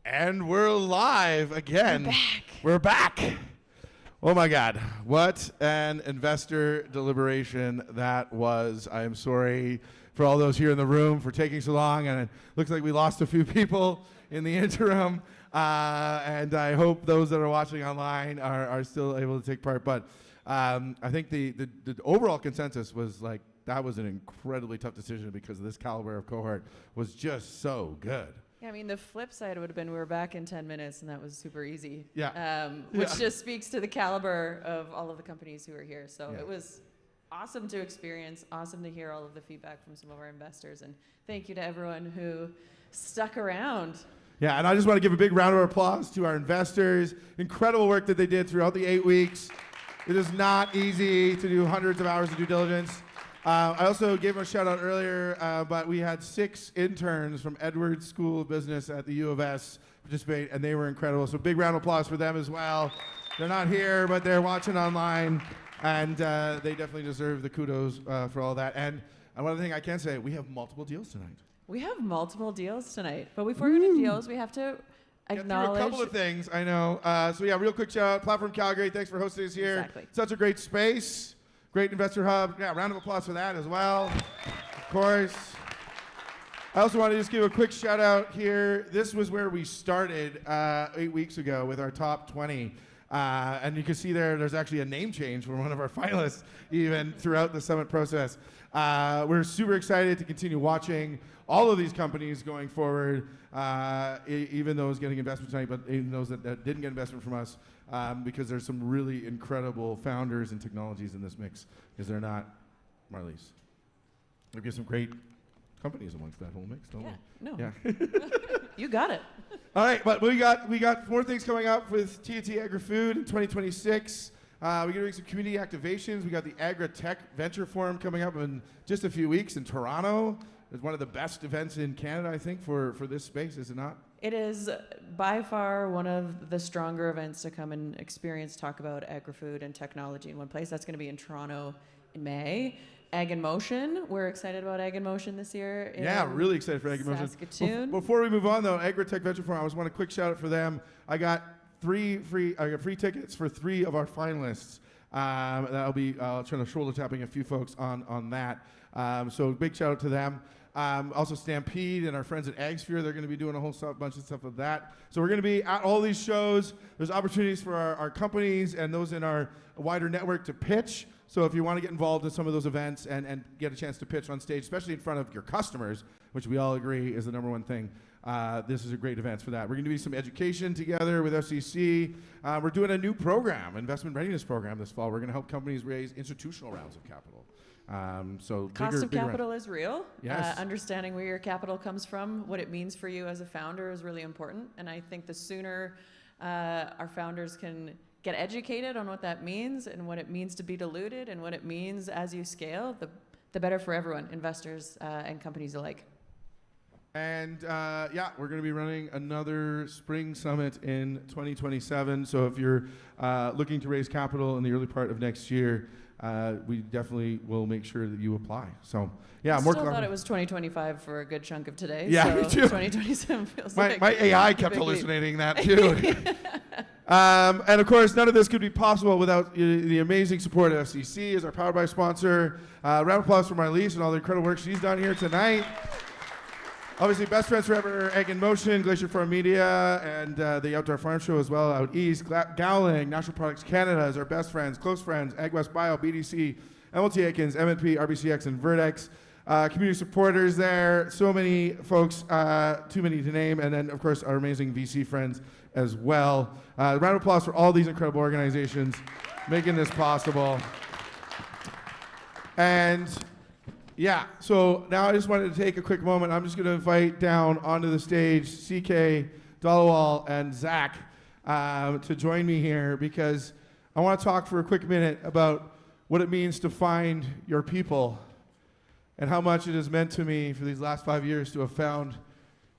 And we're live again. We're back. We're back. Oh my God. What an investor deliberation that was. I am sorry for all those here in the room for taking so long, and it looks like we lost a few people in the interim. And I hope those that are watching online are still able to take part. But I think the overall consensus was like, that was an incredibly tough decision because this caliber of cohort was just so good. Yeah, I mean, the flip side would have been we were back in 10 minutes, and that was super easy. Yeah. Which just speaks to the caliber of all of the companies who are here. So it was awesome to experience, awesome to hear all of the feedback from some of our investors, and thank you to everyone who stuck around. Yeah, and I just want to give a big round of applause to our investors. Incredible work that they did throughout the 8 weeks. It is not easy to do hundreds of hours of due diligence. I also gave them a shout out earlier, but we had 6 interns from Edwards School of Business at the U of S participate, and they were incredible. So big round of applause for them as well. They're not here, but they're watching online, and they definitely deserve the kudos for all that. And one other thing I can say, we have multiple deals tonight. We have multiple deals tonight, but before we go to deals, we have to acknowledge a couple of things, I know. So yeah, real quick shout out, Platform Calgary, thanks for hosting us here. Exactly. Such a great space. Great investor hub. Yeah, round of applause for that as well. Of course. I also want to just give a quick shout out here. This was where we started 8 weeks ago with our top 20. And you can see there's actually a name change for one of our finalists even throughout the summit process. We're super excited to continue watching all of these companies going forward, even those getting investment tonight, but even those that didn't get investment from us. Because there's some really incredible founders and technologies in this mix. Is there not, Marlies? We've got some great companies amongst that whole mix, don't we? No. Yeah. You got it. All right, but we got more things coming up with TNT Agri-Food in 2026. We're going to do some community activations. We got the Agri-Tech Venture Forum coming up in just a few weeks in Toronto. It's one of the best events in Canada, I think, for this space, is it not? It is by far one of the stronger events to come and experience, talk about agri-food and technology in one place. That's going to be in Toronto in May. Ag in Motion. We're excited about Ag in Motion this year. Yeah, really excited for Ag in Motion. Saskatoon. Before we move on, though, Agri-Tech Venture Forum, I just want a quick shout out for them. I got free tickets for 3 of our finalists. That'll be trying to shoulder tapping a few folks on that. So big shout out to them. Also Stampede and our friends at AgSphere, they're going to be doing a whole bunch of stuff with that. So we're going to be at all these shows. There's opportunities for our companies and those in our wider network to pitch. So if you want to get involved in some of those events and get a chance to pitch on stage, especially in front of your customers, which we all agree is the #1 thing, this is a great event for that. We're going to do some education together with FCC. We're doing a new program, investment readiness program this fall. We're going to help companies raise institutional rounds of capital. Cost of capital is real. Yes. Understanding where your capital comes from, what it means for you as a founder is really important. And I think the sooner our founders can get educated on what that means and what it means to be diluted and what it means as you scale, the better for everyone, investors and companies alike. And we're going to be running another spring summit in 2027. So if you're looking to raise capital in the early part of next year, we definitely will make sure that you apply. So, yeah, I more. Still thought it was 2025 for a good chunk of today. Yeah, so me too. 2027 feels my like my AI kept hallucinating that too. And of course, none of this could be possible without the amazing support of FCC as our Powered by sponsor. Round of applause for Marlies and all the incredible work she's done here tonight. Obviously, Best Friends Forever, Ag in Motion, Glacier Farm Media, and the Outdoor Farm Show as well out east. Gowling, National Products Canada is our best friends, close friends, Ag West Bio, BDC, MLT Aikens, MNP, RBCX, and Vertex. Community supporters there, so many folks, too many to name, and then, of course, our amazing VC friends as well. Round of applause for all these incredible organizations making this possible. And yeah, so now I just wanted to take a quick moment. I'm just going to invite down onto the stage CK, Dalawal, and Zach to join me here because I want to talk for a quick minute about what it means to find your people and how much it has meant to me for these last 5 years to have found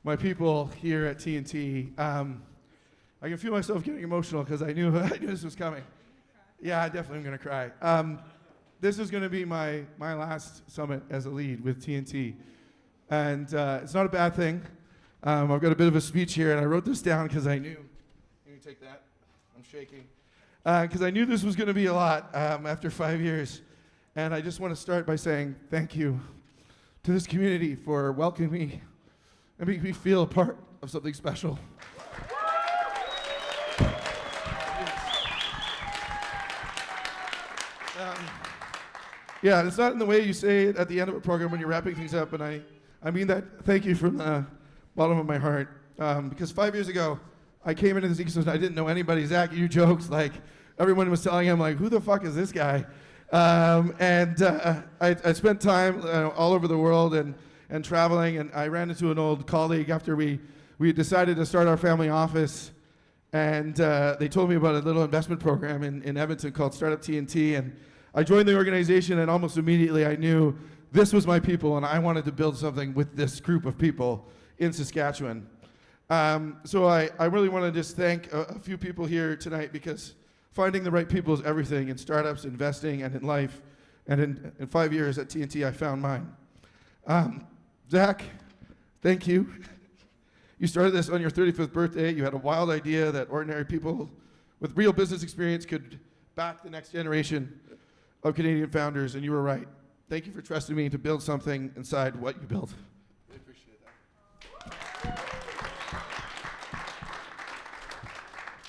my people here at TNT. I can feel myself getting emotional because I knew this was coming. Yeah, I definitely am going to cry. This is going to be my last summit as a lead with TNT. And it's not a bad thing I've got a bit of a speech here, and I wrote this down because I knew. Can you take that? I'm shaking. Because I knew this was going to be a lot after 5 years. And I just want to start by saying thank you to this community for welcoming me and making me feel a part of something special. Yeah, it's not in the way you say it at the end of a program when you're wrapping things up, and I mean that thank you from the bottom of my heart. Because 5 years ago, I came into this ecosystem, I didn't know anybody. Zach, you joked, like, everyone was telling him, like, who the fuck is this guy? I spent time all over the world and traveling, and I ran into an old colleague after we decided to start our family office, and they told me about a little investment program in Edmonton called Startup TNT, and I joined the organization, and almost immediately I knew this was my people, and I wanted to build something with this group of people in Saskatchewan. So I really want to just thank a few people here tonight, because finding the right people is everything in startups, investing, and in life. And in 5 years at TNT, I found mine. Zach, thank you. You started this on your 35th birthday. You had a wild idea that ordinary people with real business experience could back the next generation of Canadian founders, and you were right. Thank you for trusting me to build something inside what you built. Really appreciate that.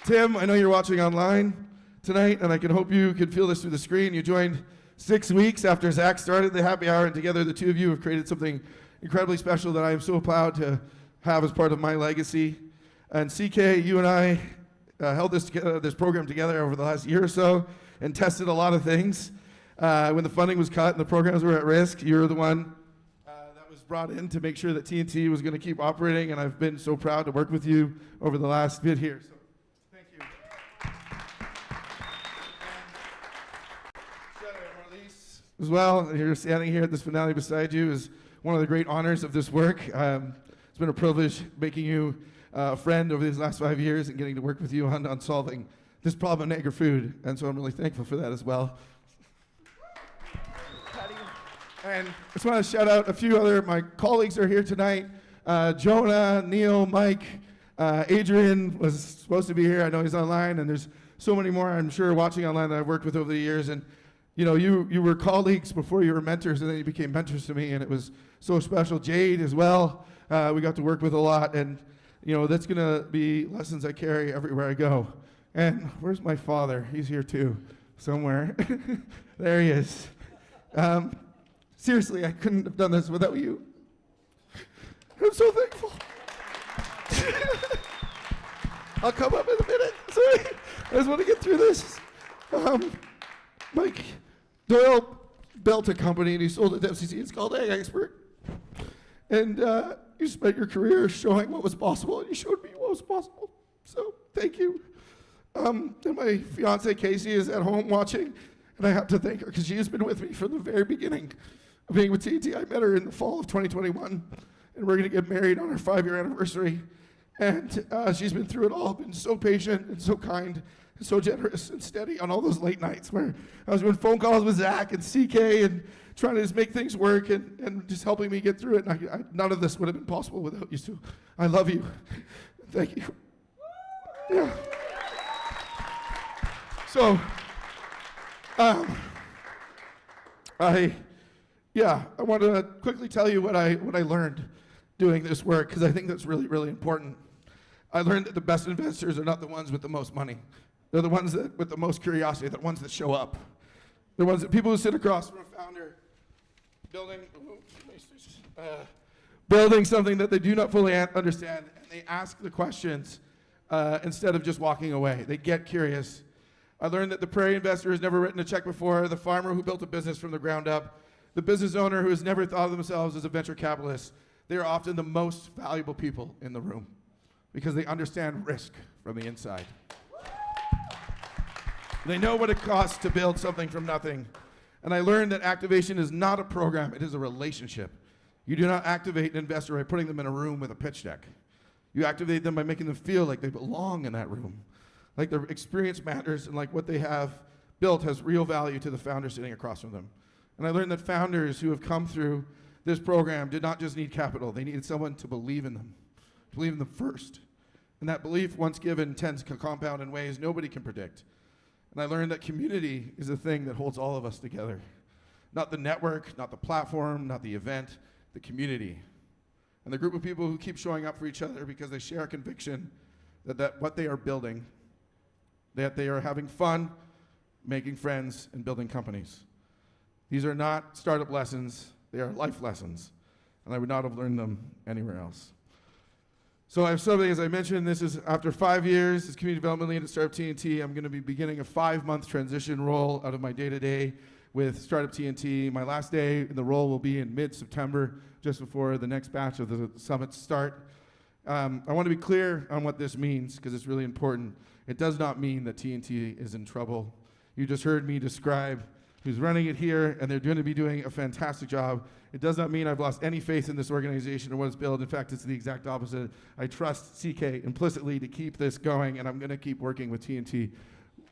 Tim, I know you're watching online tonight, and I can hope you can feel this through the screen. You joined 6 weeks after Zach started the happy hour, and together the two of you have created something incredibly special that I am so proud to have as part of my legacy. And CK, you and I held this program together over the last year or so and tested a lot of things. When the funding was cut and the programs were at risk, you were the one that was brought in to make sure that TNT was going to keep operating, and I've been so proud to work with you over the last bit here. So thank you. And Marlies as well, you're standing here at this finale beside you, is one of the great honors of this work. It's been a privilege making you a friend over these last 5 years and getting to work with you on solving this problem in Agri-Food, and so I'm really thankful for that as well. And I just want to shout out a few other, my colleagues are here tonight. Jonah, Neil, Mike, Adrian was supposed to be here. I know he's online, and there's so many more I'm sure watching online that I've worked with over the years. And you know, you were colleagues before you were mentors, and then you became mentors to me, and it was so special. Jade as well, we got to work with a lot, and you know, that's gonna be lessons I carry everywhere I go. And where's my father? He's here too, somewhere. There he is. Seriously, I couldn't have done this without you. I'm so thankful. I'll come up in a minute. Sorry, I just want to get through this. Mike Doyle built a company and he sold it to FCC. It's called Ag Expert. And you spent your career showing what was possible, and you showed me what was possible. So thank you. And my fiance Casey is at home watching, and I have to thank her because she has been with me from the very beginning of being with TNT. I met her in the fall of 2021, and we're going to get married on our 5-year anniversary. And she's been through it all, been so patient and so kind and so generous and steady on all those late nights where I was doing phone calls with Zach and CK and trying to just make things work and just helping me get through it. And none of this would have been possible without you two. I love you. Thank you. Yeah. So, I want to quickly tell you what I learned doing this work, because I think that's really, really important. I learned that the best investors are not the ones with the most money. They're the ones that with the most curiosity. They're the ones that show up. They're the ones that people who sit across from a founder building something that they do not fully understand, and they ask the questions instead of just walking away. They get curious. I learned that the prairie investor has never written a check before, the farmer who built a business from the ground up, the business owner who has never thought of themselves as a venture capitalist. They are often the most valuable people in the room because they understand risk from the inside. They know what it costs to build something from nothing. And I learned that activation is not a program, it is a relationship. You do not activate an investor by putting them in a room with a pitch deck. You activate them by making them feel like they belong in that room, like their experience matters and like what they have built has real value to the founder sitting across from them. And I learned that founders who have come through this program did not just need capital, they needed someone to believe in them. believe in them first. And that belief, once given, tends to compound in ways nobody can predict. And I learned that community is the thing that holds all of us together. Not the network, not the platform, not the event, the community. And the group of people who keep showing up for each other because they share a conviction that what they are building, that they are having fun, making friends, and building companies. These are not startup lessons, they are life lessons. And I would not have learned them anywhere else. So I have something, as I mentioned, this is after 5 years as community development lead at Startup TNT. I'm going to be beginning a 5-month transition role out of my day-to-day with Startup TNT. My last day in the role will be in mid-September, just before the next batch of the summits start. I want to be clear on what this means, because it's really important. It does not mean that TNT is in trouble. You just heard me describe who's running it here, and they're going to be doing a fantastic job. It does not mean I've lost any faith in this organization or what it's built. In fact, it's the exact opposite. I trust CK implicitly to keep this going, and I'm going to keep working with TNT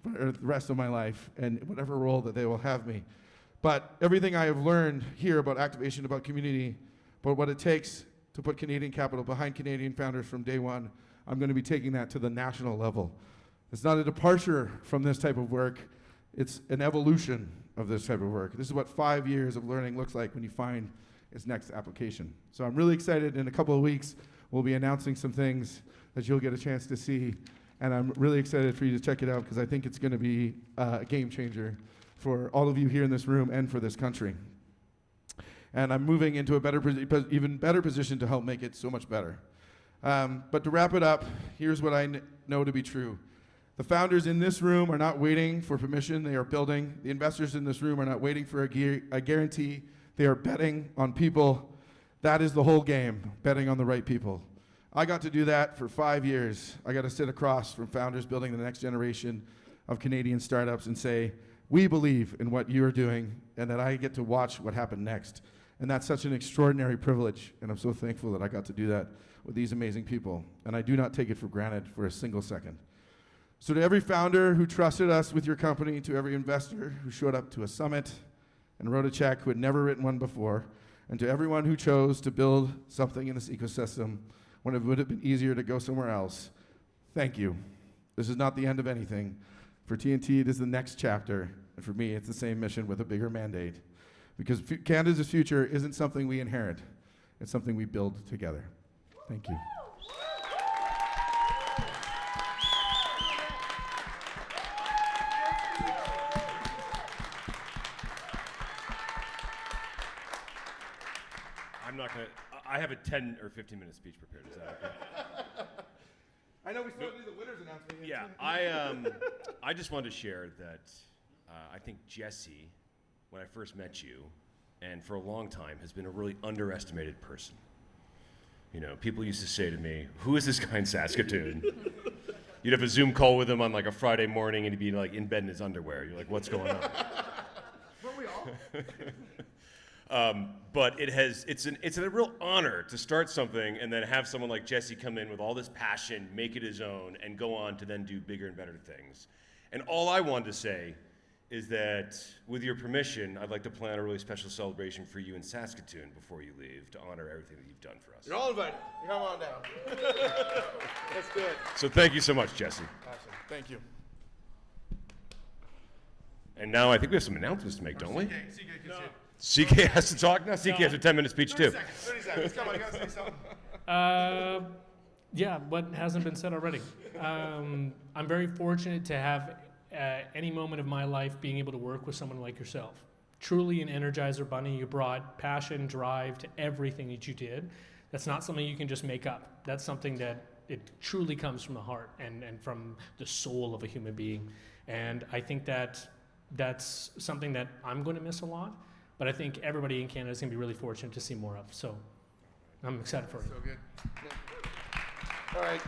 for the rest of my life and whatever role that they will have me. But everything I have learned here about activation, about community, about what it takes to put Canadian capital behind Canadian founders from day one, I'm going to be taking that to the national level. It's not a departure from this type of work. It's an evolution of this type of work. This is what 5 years of learning looks like when you find its next application. So I'm really excited. In a couple of weeks, we'll be announcing some things that you'll get a chance to see. And I'm really excited for you to check it out, because I think it's going to be a game changer for all of you here in this room and for this country. And I'm moving into a even better position to help make it so much better. But to wrap it up, here's what I know to be true. The founders in this room are not waiting for permission, they are building. The investors in this room are not waiting for a guarantee, they are betting on people. That is the whole game, betting on the right people. I got to do that for 5 years. I got to sit across from founders building the next generation of Canadian startups and say, we believe in what you are doing, and that I get to watch what happened next. And that's such an extraordinary privilege, and I'm so thankful that I got to do that with these amazing people. And I do not take it for granted for a single second. So to every founder who trusted us with your company, to every investor who showed up to a summit and wrote a check who had never written one before, and to everyone who chose to build something in this ecosystem when it would have been easier to go somewhere else, thank you. This is not the end of anything. For TNT, it is the next chapter, and for me, it's the same mission with a bigger mandate. Because Canada's future isn't something we inherit, it's something we build together. Thank you. I'm not going to, I have a 10 or 15-minute speech prepared. Is that okay? I know we still do the winners announcement. Yeah, I just wanted to share that I think Jesse, when I first met you, and for a long time, has been a really underestimated person. You know, people used to say to me, who is this guy in Saskatoon? You'd have a Zoom call with him on like a Friday morning and he'd be like in bed in his underwear. You're like, what's going on? Weren't we all? But it's a real honor to start something and then have someone like Jesse come in with all this passion, make it his own, and go on to then do bigger and better things. And all I wanted to say is that, with your permission, I'd like to plan a really special celebration for you in Saskatoon before you leave to honor everything that you've done for us. You're all invited. Come on down. Let's do it. So thank you so much, Jesse. Awesome. Thank you. And now I think we have some announcements to make, don't we? CK CK has to talk now? CK has a 10-minute speech, too. 30 seconds. Come on, you gotta say something. Yeah, what hasn't been said already. I'm very fortunate to have any moment of my life being able to work with someone like yourself. Truly an energizer bunny. You brought passion, drive to everything that you did. That's not something you can just make up. That's something that it truly comes from the heart and from the soul of a human being. And I think that that's something that I'm going to miss a lot, but I think everybody in Canada is going to be really fortunate to see more of. So I'm excited for it. So good. All right,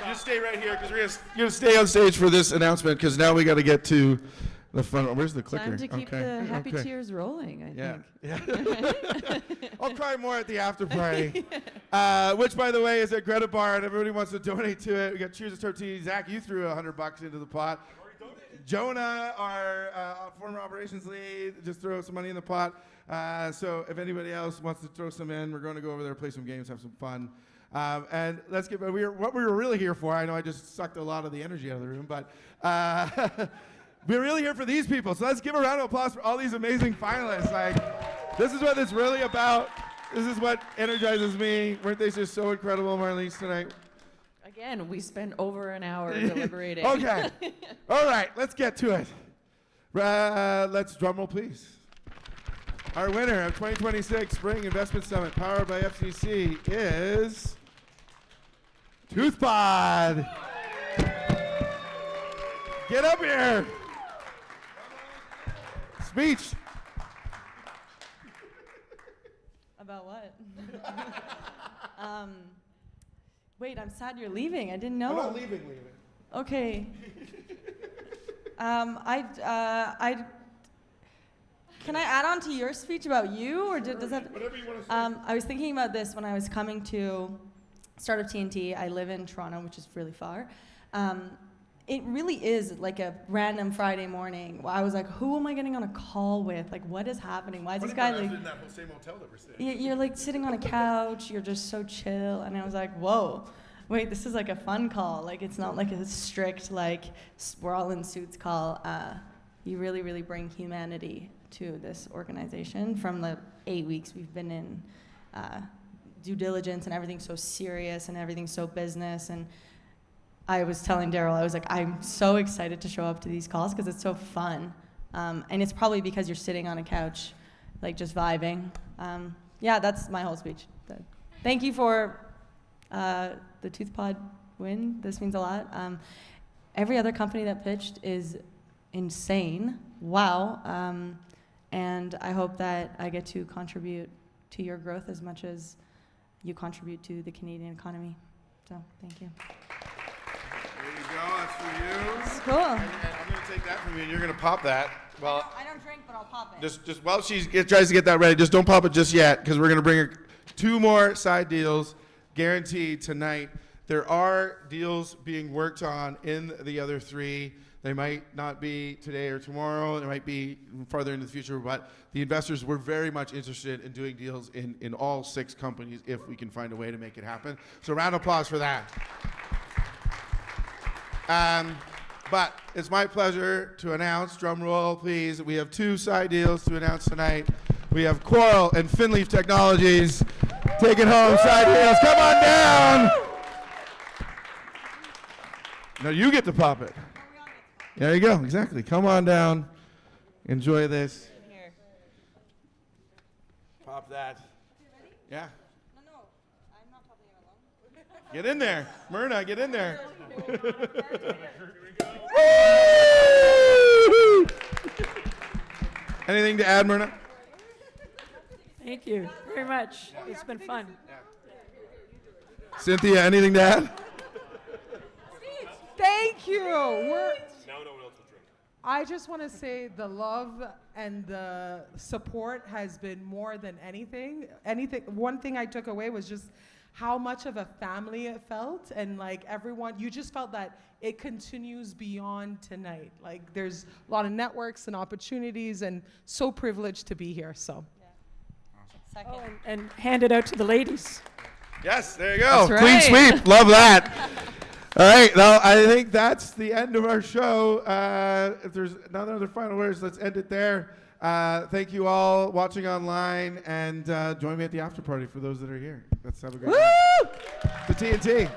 just stay right here because we're gonna stay on stage for this announcement because now we got to get to the fun. Where's the clicker? Time to keep the happy tears rolling, I think. Yeah. I'll cry more at the after party, which, by the way, is at Greta Bar, and everybody wants to donate to it. We got Cheers to Startup TNT. Zach, you threw $100 into the pot. Jonah, our former operations lead, just throw some money in the pot. So if anybody else wants to throw some in, we're going to go over there, play some games, have some fun. And let's get what we were really here for. I know I just sucked a lot of the energy out of the room, but we're really here for these people. So let's give a round of applause for all these amazing finalists. Like, this is what it's really about. This is what energizes me. Weren't they just so incredible, Marlise, tonight? Again, we spent over an hour deliberating. Okay. All right, let's get to it. Let's drum roll, please. Our winner of 2026 Spring Investment Summit, powered by FCC, is ToothPod. Get up here. Speech. About what? Wait, I'm sad you're leaving. I didn't know. I'm not leaving. Okay. Can I add on to your speech about you, or does that? Whatever you want to say. I was thinking about this when I was coming to Startup TNT. I live in Toronto, which is really far. It really is like a random Friday morning. I was like, who am I getting on a call with? Like, what is happening? Why is this guy like? in that same hotel that we're staying. You're like sitting on a couch. You're just so chill, and I was like, whoa. Wait, this is like a fun call. Like, it's not like a strict, like, we're all in suits call. You really, really bring humanity to this organization. From the 8 weeks we've been in due diligence, and everything's so serious and everything's so business. And I was telling Daryl, I was like, I'm so excited to show up to these calls because it's so fun. And it's probably because you're sitting on a couch, like, just vibing. Yeah, that's my whole speech. Thank you for the ToothPod win. This means a lot. Every other company that pitched is insane. Wow. And I hope that I get to contribute to your growth as much as you contribute to the Canadian economy. So, thank you. There you go. That's for you. It's cool. And I'm going to take that from you, and you're going to pop that. Well, I don't drink, but I'll pop it. Just while she tries to get that ready, just don't pop it just yet, because we're going to bring her 2 more side deals guaranteed tonight. There are deals being worked on in the other 3. They might not be today or tomorrow. They might be farther into the future, but the investors were very much interested in doing deals in all 6 companies if we can find a way to make it happen. So round of applause for that. But it's my pleasure to announce, drum roll please, we have 2 side deals to announce tonight. We have Coral and Finleaf Technologies taking home side deals. Come on down. No, you get to pop it. There you go, exactly. Come on down. Enjoy this. Pop that. Yeah. No, I'm not popping it alone. Get in there. Myrna, get in there. Anything to add, Myrna? Thank you very much. It's been fun. Cynthia, anything to add? Thank you. Now no one else will drink. I just want to say the love and the support has been more than anything. One thing I took away was just how much of a family it felt, and like everyone, you just felt that it continues beyond tonight. Like there's a lot of networks and opportunities, and so privileged to be here. So. Second. Oh, and hand it out to the ladies. Yes, there you go. That's Clean right. sweep. Love that. All right, now I think that's the end of our show. If there's none other final words, let's end it there. Thank you all watching online, and join me at the after party for those that are here. Let's have a great night. The TNT.